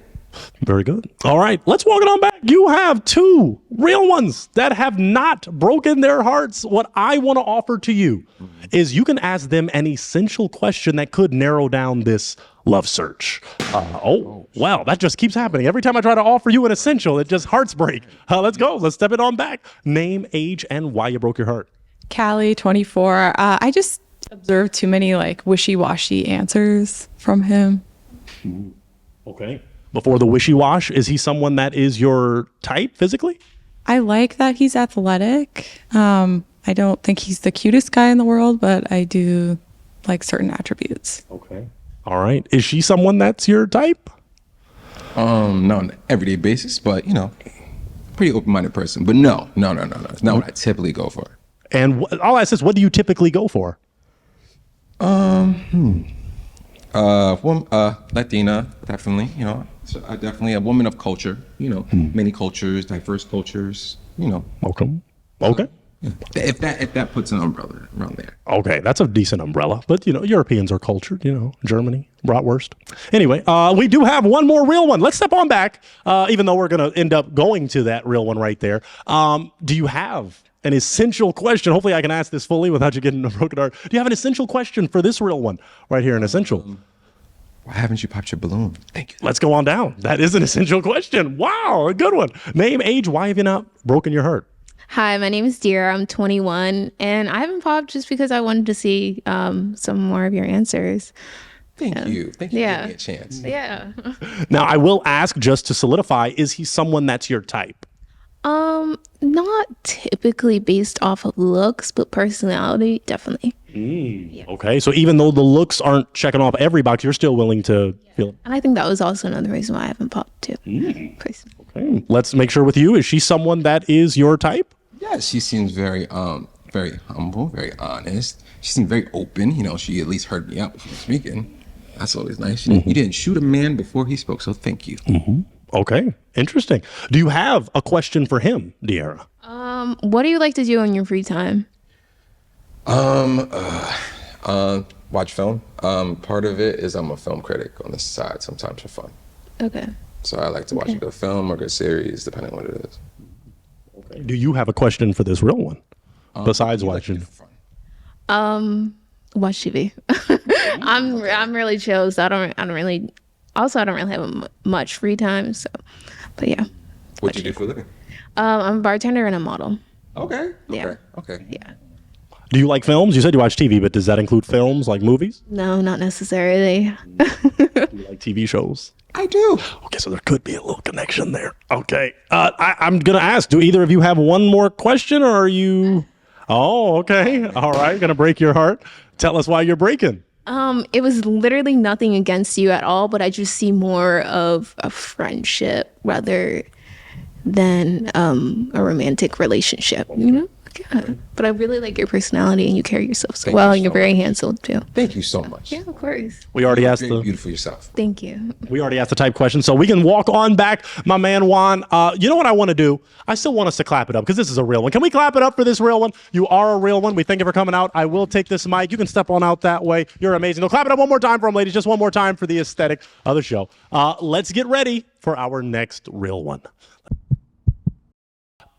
Very good. All right, let's walk it on back. You have two real ones that have not broken their hearts. What I want to offer to you is you can ask them an essential question that could narrow down this love search. Wow, that just keeps happening. Every time I try to offer you an essential, it just hearts break. Let's go. Let's step it on back. Name, age, and why you broke your heart. Callie, 24. I just observed too many like wishy-washy answers from him. Okay. Before the wishy-wash, is he someone that is your type physically? I like that he's athletic. I don't think he's the cutest guy in the world, but I do like certain attributes. Okay. All right. Is she someone that's your type? Not on an everyday basis, but pretty open-minded person. But no. It's not what I typically go for. And I'll ask this, what do you typically go for? Latina, definitely. So I definitely a woman of culture. Many cultures, diverse cultures. Okay. If that puts an umbrella around there. Okay, that's a decent umbrella. But, Europeans are cultured, Germany, bratwurst. Anyway, we do have one more real one. Let's step on back, even though we're going to end up going to that real one right there. Do you have an essential question? Hopefully I can ask this fully without you getting a broken heart. Do you have an essential question for this real one right here, an essential? Why haven't you popped your balloon? Thank you. Let's go on down. That is an essential question. Wow, a good one. Name, age, why have you not broken your heart? Hi, my name is Dear. I'm 21, and I haven't popped just because I wanted to see some more of your answers. Thank you. Thank you for giving me a chance. Yeah. Now, I will ask just to solidify, is he someone that's your type? Not typically based off of looks, but personality, definitely. Yeah. Okay, so even though the looks aren't checking off every box, you're still willing to feel it. And I think that was also another reason why I haven't popped too. Okay, let's make sure with you, is she someone that is your type? Yeah, she seems very humble, very honest. She seemed very open. She at least heard me out before speaking. That's always nice. You didn't shoot a man before he spoke, so thank you. Okay, interesting. Do you have a question for him, De'Ara? What do you like to do in your free time? Watch film. Part of it is I'm a film critic on the side, sometimes for fun. Okay. So I like to watch a good film or a good series, depending on what it is. Okay. Do you have a question for this real one, besides watching? Watch TV. I'm really chill, so I don't really have much free time. So, but yeah. What do you do for a living? I'm a bartender and a model. Okay. Yeah. Okay. Yeah. Do you like films? You said you watch TV, but does that include films like movies? No, not necessarily. Do you like TV shows? I do. Okay, so there could be a little connection there. Okay. I'm going to ask, do either of you have one more question, or are you... Oh, okay. All right. Going to break your heart. Tell us why you're breaking. It was literally nothing against you at all, but I just see more of a friendship rather than a romantic relationship, Yeah. But I really like your personality, and you carry yourself so well, and you're very handsome too. Thank you so much. Yeah, of course. We already asked the beautiful yourself. Thank you. We already asked the type question, so we can walk on back, my man Juan. You know what I want to do? I still want us to clap it up because this is a real one. Can we clap it up for this real one? You are a real one. We thank you for coming out. I will take this mic. You can step on out that way. You're amazing. No, clap it up one more time for them, ladies. Just one more time for the aesthetic of the show. Let's get ready for our next real one.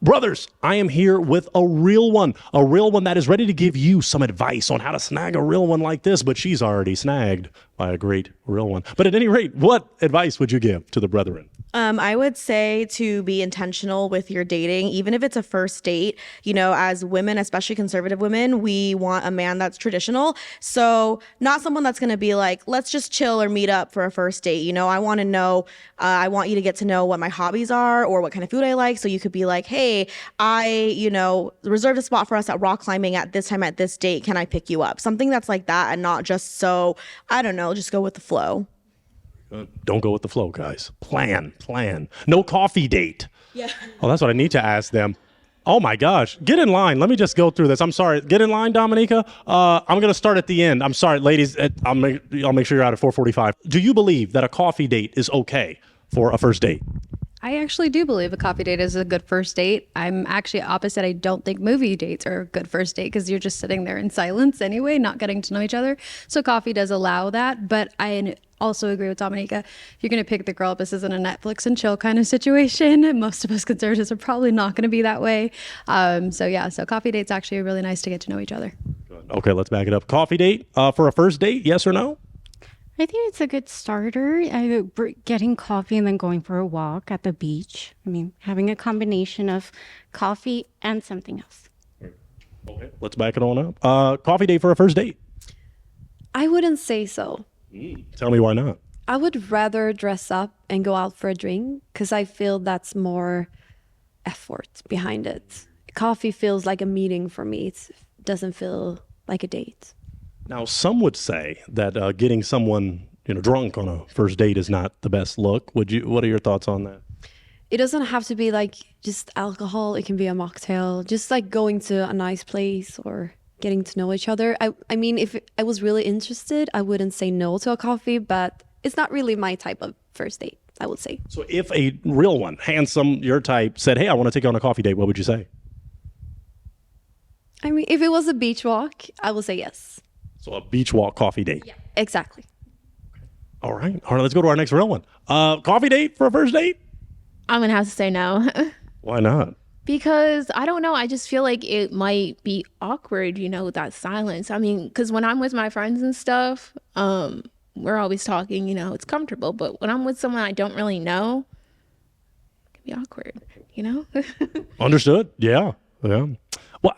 Brothers, I am here with a real one that is ready to give you some advice on how to snag a real one like this, but she's already snagged by a great real one. But at any rate, what advice would you give to the brethren? I would say to be intentional with your dating, even if it's a first date. As women, especially conservative women, we want a man that's traditional. So not someone that's going to be like, let's just chill or meet up for a first date. I want to know, I want you to get to know what my hobbies are or what kind of food I like. So you could be like, hey, I reserved a spot for us at rock climbing at this time at this date. Can I pick you up? Something that's like that, and not just so, I don't know, just go with the flow. Don't go with the flow, guys. Plan. No coffee date. Yeah. Oh, that's what I need to ask them. Oh my gosh. Get in line. Let me just go through this. I'm sorry. Get in line, Dominica. I'm going to start at the end. I'm sorry, ladies. I'll make sure you're out at 4:45. Do you believe that a coffee date is okay for a first date? I actually do believe a coffee date is a good first date. I'm actually opposite. I don't think movie dates are a good first date because you're just sitting there in silence anyway, not getting to know each other. So coffee does allow that. But I also agree with Dominica. If you're going to pick the girl up, this isn't a Netflix and chill kind of situation. Most of us conservatives are probably not going to be that way. So coffee date's actually really nice to get to know each other. Okay, let's back it up. Coffee date for a first date, yes or no? I think it's a good starter. Getting coffee and then going for a walk at the beach. I mean, having a combination of coffee and something else. Okay, let's back it on up. Coffee date for a first date. I wouldn't say so. Tell me why not. I would rather dress up and go out for a drink because I feel that's more effort behind it. Coffee feels like a meeting for me. It doesn't feel like a date. Now, some would say that getting someone drunk on a first date is not the best look. What are your thoughts on that? It doesn't have to be like just alcohol. It can be a mocktail, just like going to a nice place or getting to know each other. I mean, if I was really interested, I wouldn't say no to a coffee, but it's not really my type of first date, I would say. So if a real one, handsome, your type, said, hey, I want to take you on a coffee date, what would you say? I mean, if it was a beach walk, I would say yes. So a beach walk coffee date. Yeah, exactly. All right, let's go to our next real one. Coffee date for a first date? I'm going to have to say no. Why not? Because I don't know. I just feel like it might be awkward, that silence. I mean, because when I'm with my friends and stuff, we're always talking, it's comfortable. But when I'm with someone I don't really know, it can be awkward, Understood. Yeah. Well,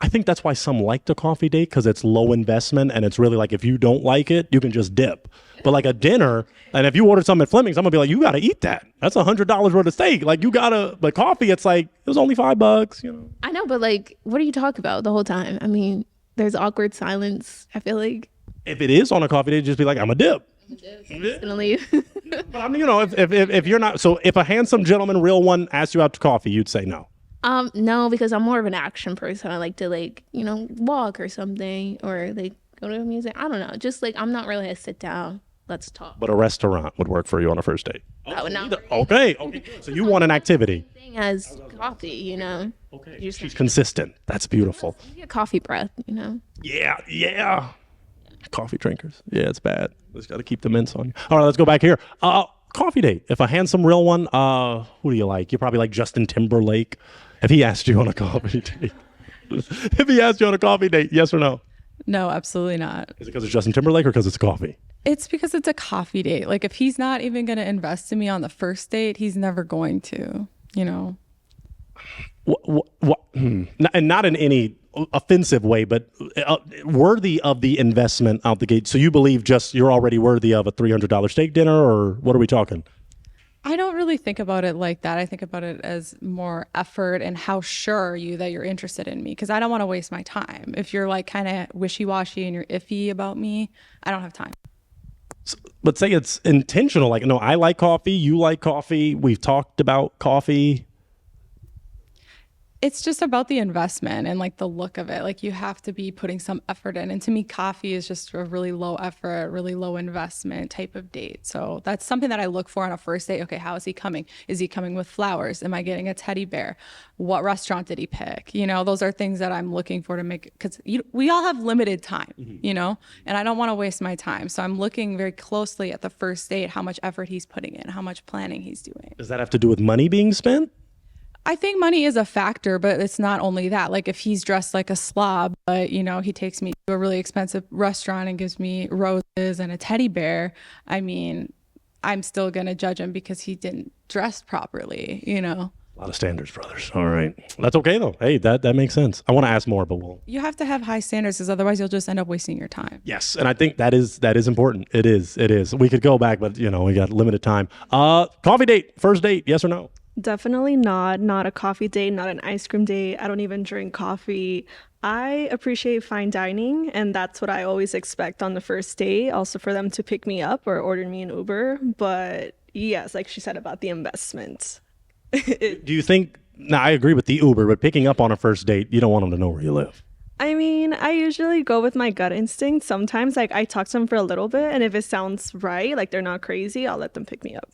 I think that's why some like the coffee date, because it's low investment and it's really like if you don't like it, you can just dip. But like a dinner, and if you order something at Fleming's, I'm gonna be like, you gotta eat that. That's $100 worth of steak. Like you gotta. But coffee, it's like it was only $5. I know, but like, what do you talk about the whole time? I mean, there's awkward silence. I feel like if it is on a coffee date, just be like, I'm a dip. I'm just gonna leave. But I mean, if you're not, so if a handsome gentleman, real one, asked you out to coffee, you'd say no. No, because I'm more of an action person. I like to walk or something, or go to a museum. I don't know. Just I'm not really a sit down. Let's talk. But a restaurant would work for you on a first date. That would not. Okay. So you want an activity. Thing as coffee, Okay. She's consistent. That's beautiful. You get coffee breath, Yeah. Coffee drinkers. Yeah, it's bad. Just got to keep the mints on you. All right, let's go back here. Coffee date. If a handsome, real one, who do you like? You probably like Justin Timberlake. If he asked you on a coffee date. If he asked you on a coffee date, yes or no? No, absolutely not. Is it because it's Justin Timberlake or because it's coffee? It's because it's a coffee date. Like if he's not even going to invest in me on the first date, he's never going to, What? And not in any offensive way, but worthy of the investment out the gate. So you believe you're already worthy of a $300 steak dinner, or what are we talking? I don't really think about it like that. I think about it as more effort and how sure are you that you're interested in me? Because I don't want to waste my time. If you're kind of wishy-washy and you're iffy about me, I don't have time. But say it's intentional. Like, no, I like coffee. You like coffee. We've talked about coffee. It's just about the investment and the look of it. You have to be putting some effort in. And to me, coffee is just a really low effort, really low investment type of date. So that's something that I look for on a first date. Okay, how is he coming? Is he coming with flowers? Am I getting a teddy bear? What restaurant did he pick? Those are things that I'm looking for to make, because we all have limited time, and I don't want to waste my time. So I'm looking very closely at the first date, how much effort he's putting in, how much planning he's doing. Does that have to do with money being spent? I think money is a factor, but it's not only that. If he's dressed like a slob, but he takes me to a really expensive restaurant and gives me roses and a teddy bear, I mean, I'm still going to judge him because he didn't dress properly, A lot of standards, brothers. All right. That's okay, though. Hey, that makes sense. I want to ask more, but we'll. You have to have high standards because otherwise you'll just end up wasting your time. Yes, and I think that is important. It is. We could go back, but, we got limited time. Coffee date, first date, yes or no? Definitely not a coffee date, not an ice cream date. I don't even drink coffee. I appreciate fine dining, and that's what I always expect on the first date, also for them to pick me up or order me an Uber. But yes, like she said about the investment. Do you think, now I agree with the Uber, but picking up on a first date, you don't want them to know where you live. I mean, I usually go with my gut instinct. Sometimes I talk to them for a little bit, and if it sounds right, they're not crazy, I'll let them pick me up.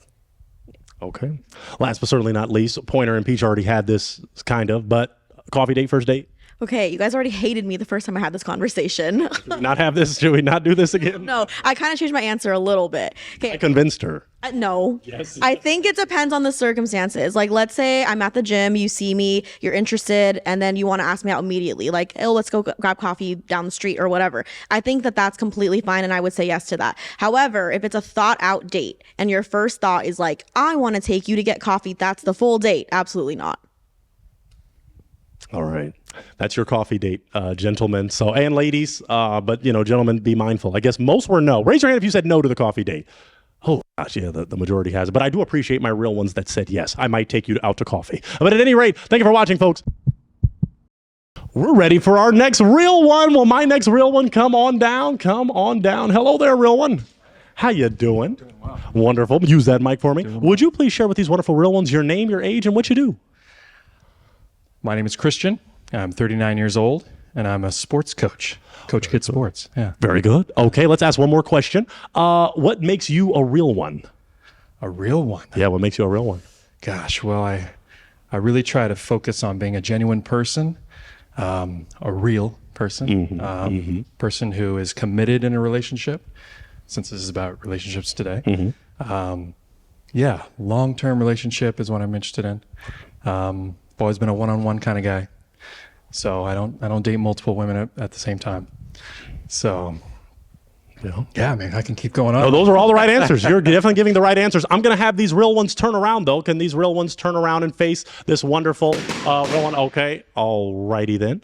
Okay. Last but certainly not least, Pointer and Peach already had this kind of, but coffee date, first date? Okay, you guys already hated me the first time I had this conversation. Should we not have this? Should we not do this again? No, I kind of changed my answer a little bit. I Okay, convinced her. no. Yes. I think it depends on the circumstances. Like, let's say I'm at the gym, you see me, you're interested, and then you want to ask me out immediately. Like, oh, let's go grab coffee down the street or whatever. I think that that's completely fine, and I would say yes to that. However, if it's a thought out date and your first thought is like, I want to take you to get coffee, that's the full date. Absolutely not. All right. That's your coffee date, gentlemen. So, and ladies, but gentlemen, be mindful. I guess most were no. Raise your hand if you said no to the coffee date. Oh gosh, yeah, the majority has it. But I do appreciate my real ones that said yes. I might take you out to coffee. But at any rate, thank you for watching, folks. We're ready for our next real one. Well, my next real one, come on down. Come on down. Hello there, real one. How you doing? Doing well. Wonderful. Use that mic for me. Would you please share with these wonderful real ones your name, your age, and what you do? My name is Christian. I'm 39 years old, and I'm a sports coach. Coach Kid Sports. Yeah. Very good. Okay, let's ask one more question. What makes you a real one? A real one? Yeah, what makes you a real one? Gosh, well, I really try to focus on being a genuine person, a real person, person who is committed in a relationship, since this is about relationships today. Yeah, long-term relationship is what I'm interested in. I've always been a one-on-one kind of guy. So I don't date multiple women at the same time. So yeah, I mean, I can keep going on. No, those are all the right answers. You're definitely giving the right answers. I'm going to have these real ones turn around, though. Can these real ones turn around and face this wonderful real one? Okay, all righty then.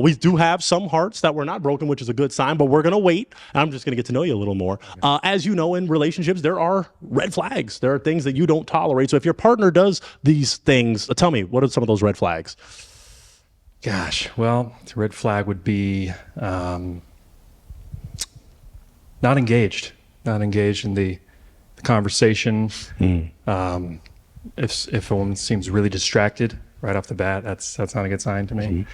We do have some hearts that were not broken, which is a good sign, but we're going to wait. I'm just going to get to know you a little more. As you know, in relationships, there are red flags. There are things that you don't tolerate. So if your partner does these things, tell me, what are some of those red flags? Gosh, well, the red flag would be not engaged in the conversation. If a woman seems really distracted right off the bat, that's not a good sign to me.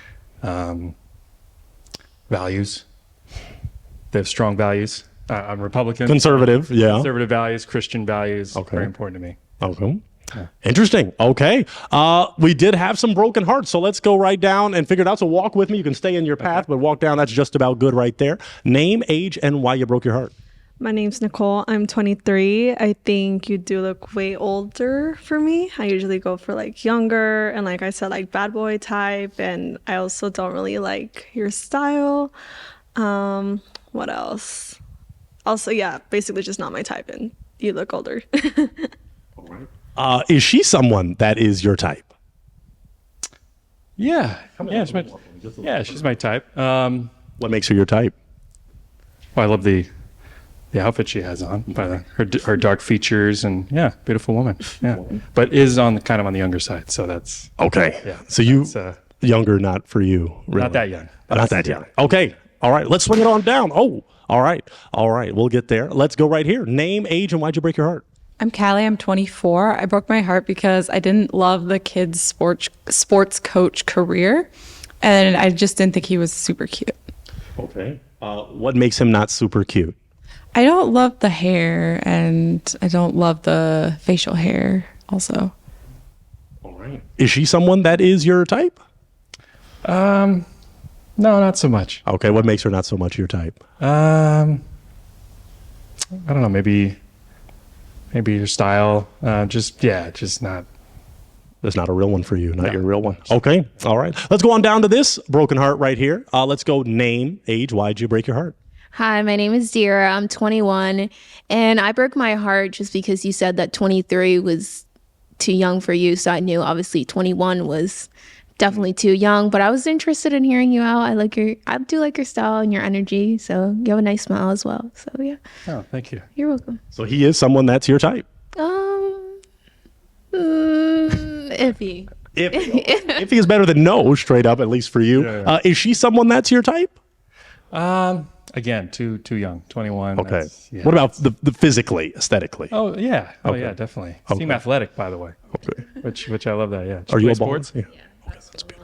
Values. They have strong values. I'm Republican. Conservative, yeah. Conservative values, Christian values, very important to me. Okay. Yeah. Interesting. Okay. We did have some broken hearts, so let's go right down and figure it out. So walk with me. You can stay in your path, but walk down. That's just about good right there. Name, age, and why you broke your heart. My name's Nicole. I'm 23. I think you do look way older for me. I usually go for like younger and like I said, like bad boy type. And I also don't really like your style. What else? Also, yeah, basically just not my type and you look older. All right. Is she someone that is your type? Yeah. She's my type. What makes her your type? Well, I love the outfit she has on, her dark features, and yeah, beautiful woman. Yeah, but is on the younger side, so that's okay. Yeah. So you younger, not for you. Really. Not that young. Not that young. Okay. All right. Let's swing it on down. Oh, all right. All right. We'll get there. Let's go right here. Name, age, and why'd you break your heart? I'm Callie. I'm 24. I broke my heart because I didn't love the kid's sports coach career, and I just didn't think he was super cute. Okay. What makes him not super cute? I don't love the hair, and I don't love the facial hair also. All right. Is she someone that is your type? No, not so much. Okay. What makes her not so much your type? I don't know. Maybe your style, just not. That's not a real one for you, not your real one. Okay, all right. Let's go on down to this broken heart right here. Let's go name, age, why'd you break your heart? Hi, my name is Dira. I'm 21, and I broke my heart just because you said that 23 was too young for you, so I knew obviously 21 was definitely too young, but I was interested in hearing you out. I do like your style and your energy, so you have a nice smile as well. So yeah. Oh, thank you. You're welcome. So he is someone that's your type. Iffy. Iffy is better than no, straight up, at least for you. Yeah. Is she someone that's your type? Again, too young, 21. Okay. Yeah. What about the physically, aesthetically? Oh yeah. Oh yeah, definitely. Okay. Seem athletic, by the way. Okay. Which I love that. Yeah. Are you a sports? Yeah.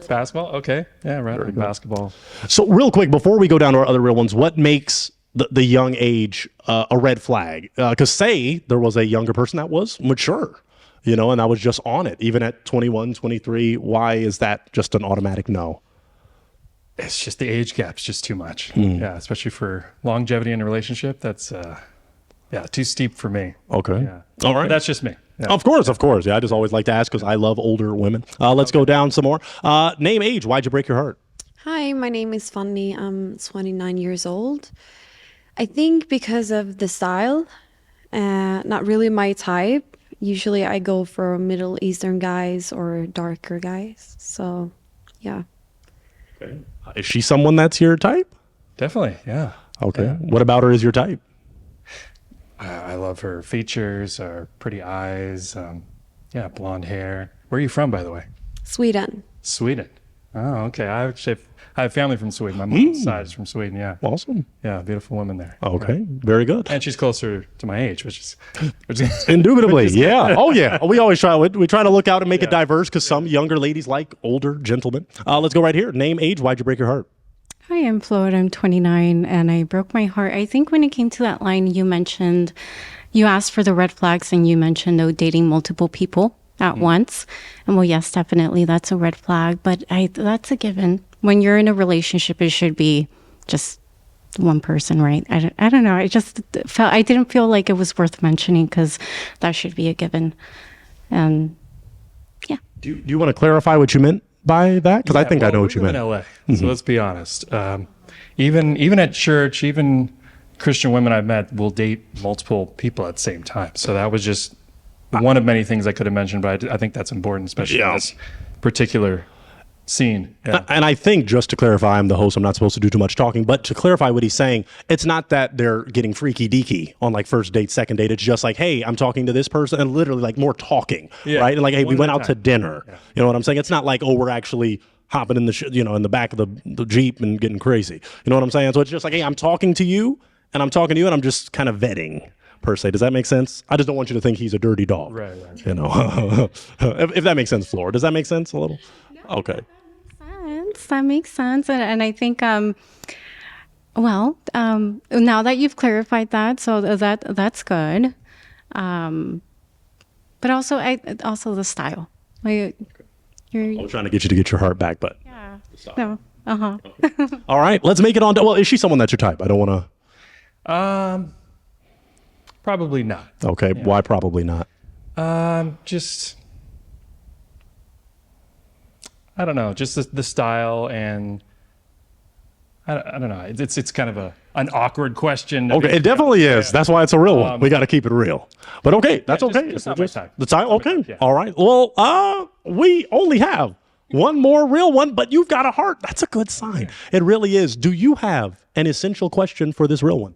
Basketball? Okay. Yeah, right. Like basketball. So real quick, before we go down to our other real ones, what makes the young age a red flag? Because say there was a younger person that was mature. you know, and I was just on it, even at 21, 23. Why is that just an automatic no? It's just the age gap's just too much. Yeah, especially for longevity in a relationship. That's too steep for me. Okay. Yeah. All right. But that's just me. Yeah. Of course. Yeah, I just always like to ask because I love older women. Let's go down some more. Name, age. Why'd you break your heart? Hi, my name is Fanny. I'm 29 years old. I think because of the style, not really my type. Usually I go for Middle Eastern guys or darker guys. So, yeah. Okay. Is she someone that's your type? Definitely, yeah. Okay. Yeah. What about her is your type? I love her features, her pretty eyes, blonde hair. Where are you from, by the way? Sweden. Sweden. Oh, okay. I have family from Sweden. My mom's side is from Sweden, yeah. Awesome. Yeah, beautiful woman there. Okay, very good. And she's closer to my age, which is Indubitably, which is yeah. good. Oh, yeah. We always try. We try to look out and make it diverse because some younger ladies like older gentlemen. Let's go right here. Name, age. Why'd you break your heart? Hi, I'm Floyd. I'm 29, and I broke my heart. I think when it came to that line, you asked for the red flags, and you mentioned no dating multiple people at once. And well, yes, definitely, that's a red flag. But that's a given. When you're in a relationship, it should be just one person, right? I don't know. I didn't feel like it was worth mentioning because that should be a given. And yeah. Do you want to clarify what you meant by that? Because I think I know what you live meant. in LA, so let's be honest. Even at church, even Christian women I've met will date multiple people at the same time. So that was just one of many things I could have mentioned, but I think that's important, especially in this particular scene. Yeah. And I think, just to clarify, I'm the host, I'm not supposed to do too much talking, but to clarify what he's saying, it's not that they're getting freaky deaky on like first date, second date. It's just like, hey, I'm talking to this person, and literally like more talking, right? And like, hey, we went out to dinner. Yeah. You know what I'm saying? It's not like, oh, we're actually hopping in the in the back of the Jeep and getting crazy. You know what I'm saying? So it's just like, hey, I'm talking to you, and I'm just kind of vetting. Per se, does that make sense? I just don't want you to think he's a dirty dog. Right. You know, if that makes sense, Flora. Does that make sense a little? Okay. That makes sense. And I think, now that you've clarified that, so that's good. But also the style. Like, I was trying to get you to get your heart back, but yeah. No. All right, let's make it on. Well, is she someone that's your type? I don't want to. Probably not. Okay, yeah. Why probably not? Just I don't know, just the style, and I don't know. It's kind of an awkward question. Okay, it definitely is. Yeah. That's why it's a real one. We got to keep it real. But okay, that's okay. Just not my type. The type. Okay. Yeah. All right. Well, we only have one more real one, but you've got a heart. That's a good sign. It really is. Do you have an essential question for this real one?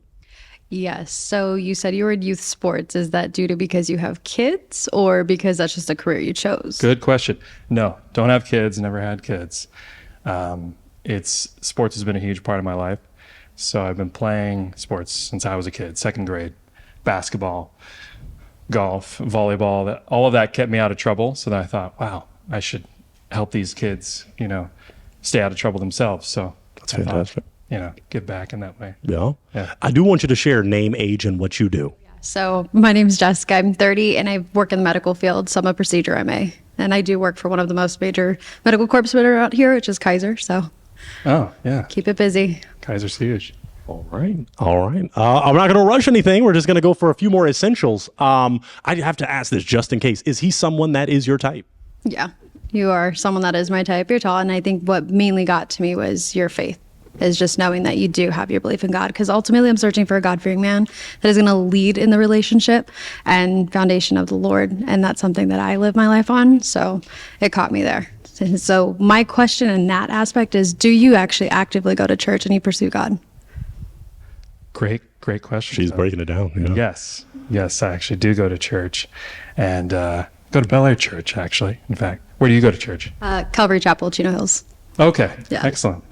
Yes. So you said you were in youth sports. Is that due to because you have kids or because that's just a career you chose? Good question. No, don't have kids, never had kids. Sports has been a huge part of my life. So I've been playing sports since I was a kid, second grade, basketball, golf, volleyball, all of that kept me out of trouble. So then I thought, wow, I should help these kids, stay out of trouble themselves. So that's fantastic. Give back in that way. Yeah. I do want you to share name, age, and what you do. So my name's Jessica. I'm 30 and I work in the medical field. So I'm a procedure MA. And I do work for one of the most major medical corps that are out here, which is Kaiser. So keep it busy. Kaiser's huge. All right. I'm not going to rush anything. We're just going to go for a few more essentials. I have to ask this just in case. Is he someone that is your type? Yeah, you are someone that is my type. You're tall. And I think what mainly got to me was your faith. Is just knowing that you do have your belief in God. Because ultimately I'm searching for a God-fearing man that is going to lead in the relationship and foundation of the Lord. And that's something that I live my life on. So it caught me there. And so my question in that aspect is, do you actually actively go to church and you pursue God? Great question. She's breaking it down. Yes, I actually do go to church and go to Bel Air Church, actually. In fact, where do you go to church? Calvary Chapel, Chino Hills. Okay. Yeah. Excellent.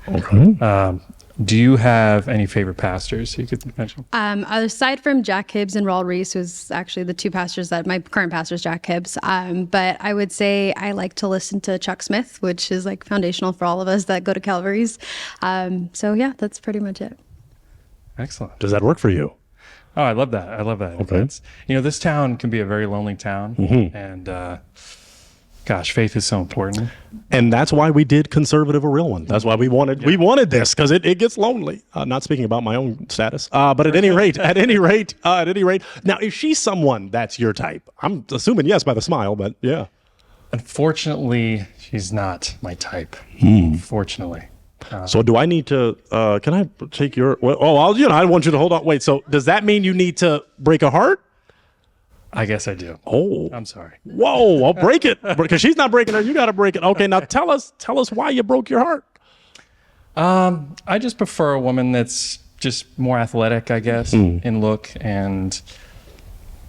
Okay. Do you have any favorite pastors you could mention? Aside from Jack Hibbs and Raul Reese, who's actually the two pastors that my current pastor is Jack Hibbs. But I would say I like to listen to Chuck Smith, which is like foundational for all of us that go to Calvary's. So yeah, that's pretty much it. Excellent. Does that work for you? Oh, I love that. I love that. Okay. It's, this town can be a very lonely town, and gosh, faith is so important. And that's why we did conservative a real one. That's why we wanted this, because it gets lonely. Not speaking about my own status, but at any rate, now is she someone that's your type? I'm assuming yes by the smile, but yeah. Unfortunately, she's not my type. Unfortunately. So do I need to? Can I take your? I want you to hold on. Wait. So does that mean you need to break a heart? I guess I do. Oh, I'm sorry. Whoa! I'll break it because she's not breaking it. You got to break it. Okay, now tell us why you broke your heart. I just prefer a woman that's just more athletic, I guess, in look, and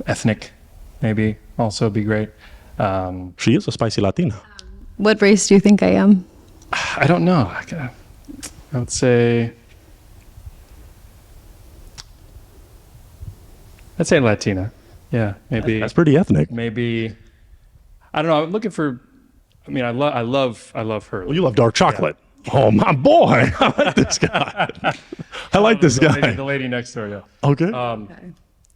ethnic, maybe also be great. She is a spicy Latina. What race do you think I am? I don't know. I would say, Latina. Yeah, maybe. That's pretty ethnic. Maybe, I don't know. I'm looking for. I mean, I love her. Well, you love dark chocolate. Yeah. Oh my boy, I like this guy. I like this guy. The lady next door. Yeah. Okay.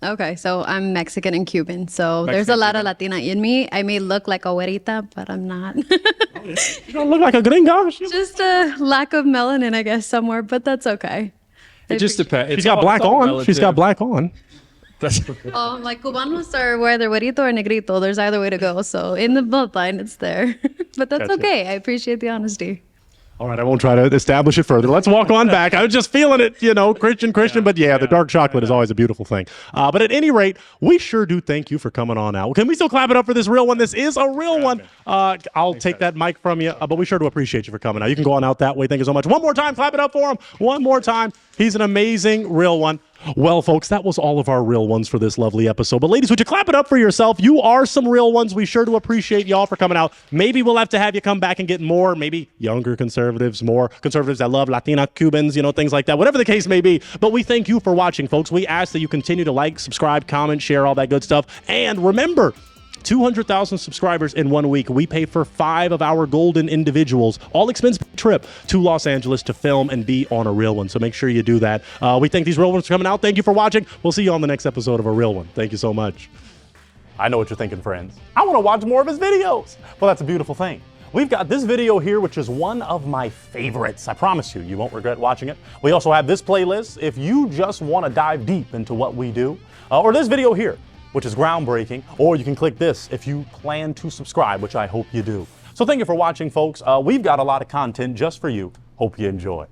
Okay, so I'm Mexican and Cuban, so there's a lot of Latina in me. I may look like a güerita, but I'm not. You don't look like a gringa. Just a lack of melanin, I guess, somewhere, but that's okay. It just depends. She's got black on. She's got black on. Like Cubanos are whether güerito or negrito. There's either way to go. So in the bloodline, it's there. But that's okay. I appreciate the honesty. All right, I won't try to establish it further. Let's walk on back. I was just feeling it, Christian. But the dark chocolate is always a beautiful thing. But at any rate, we sure do thank you for coming on out. Can we still clap it up for this real one? This is a real one. I'll take that mic from you, but we sure do appreciate you for coming out. You can go on out that way. Thank you so much. One more time, clap it up for him. One more time. He's an amazing real one. Well, folks, that was all of our real ones for this lovely episode. But ladies, would you clap it up for yourself? You are some real ones. We sure do appreciate y'all for coming out. Maybe we'll have to have you come back and get more, maybe younger conservatives, more conservatives that love Latina, Cubans, things like that, whatever the case may be. But we thank you for watching, folks. We ask that you continue to like, subscribe, comment, share, all that good stuff. And remember, 200,000 subscribers in 1 week. We pay for 5 of our golden individuals, all expense trip to Los Angeles to film and be on a real one. So make sure you do that. We thank these real ones for coming out. Thank you for watching. We'll see you on the next episode of A Real One. Thank you so much. I know what you're thinking, friends. I want to watch more of his videos. Well, that's a beautiful thing. We've got this video here, which is one of my favorites. I promise you, you won't regret watching it. We also have this playlist if you just want to dive deep into what we do, or this video here, which is groundbreaking, or you can click this if you plan to subscribe, which I hope you do. So thank you for watching, folks. We've got a lot of content just for you. Hope you enjoy.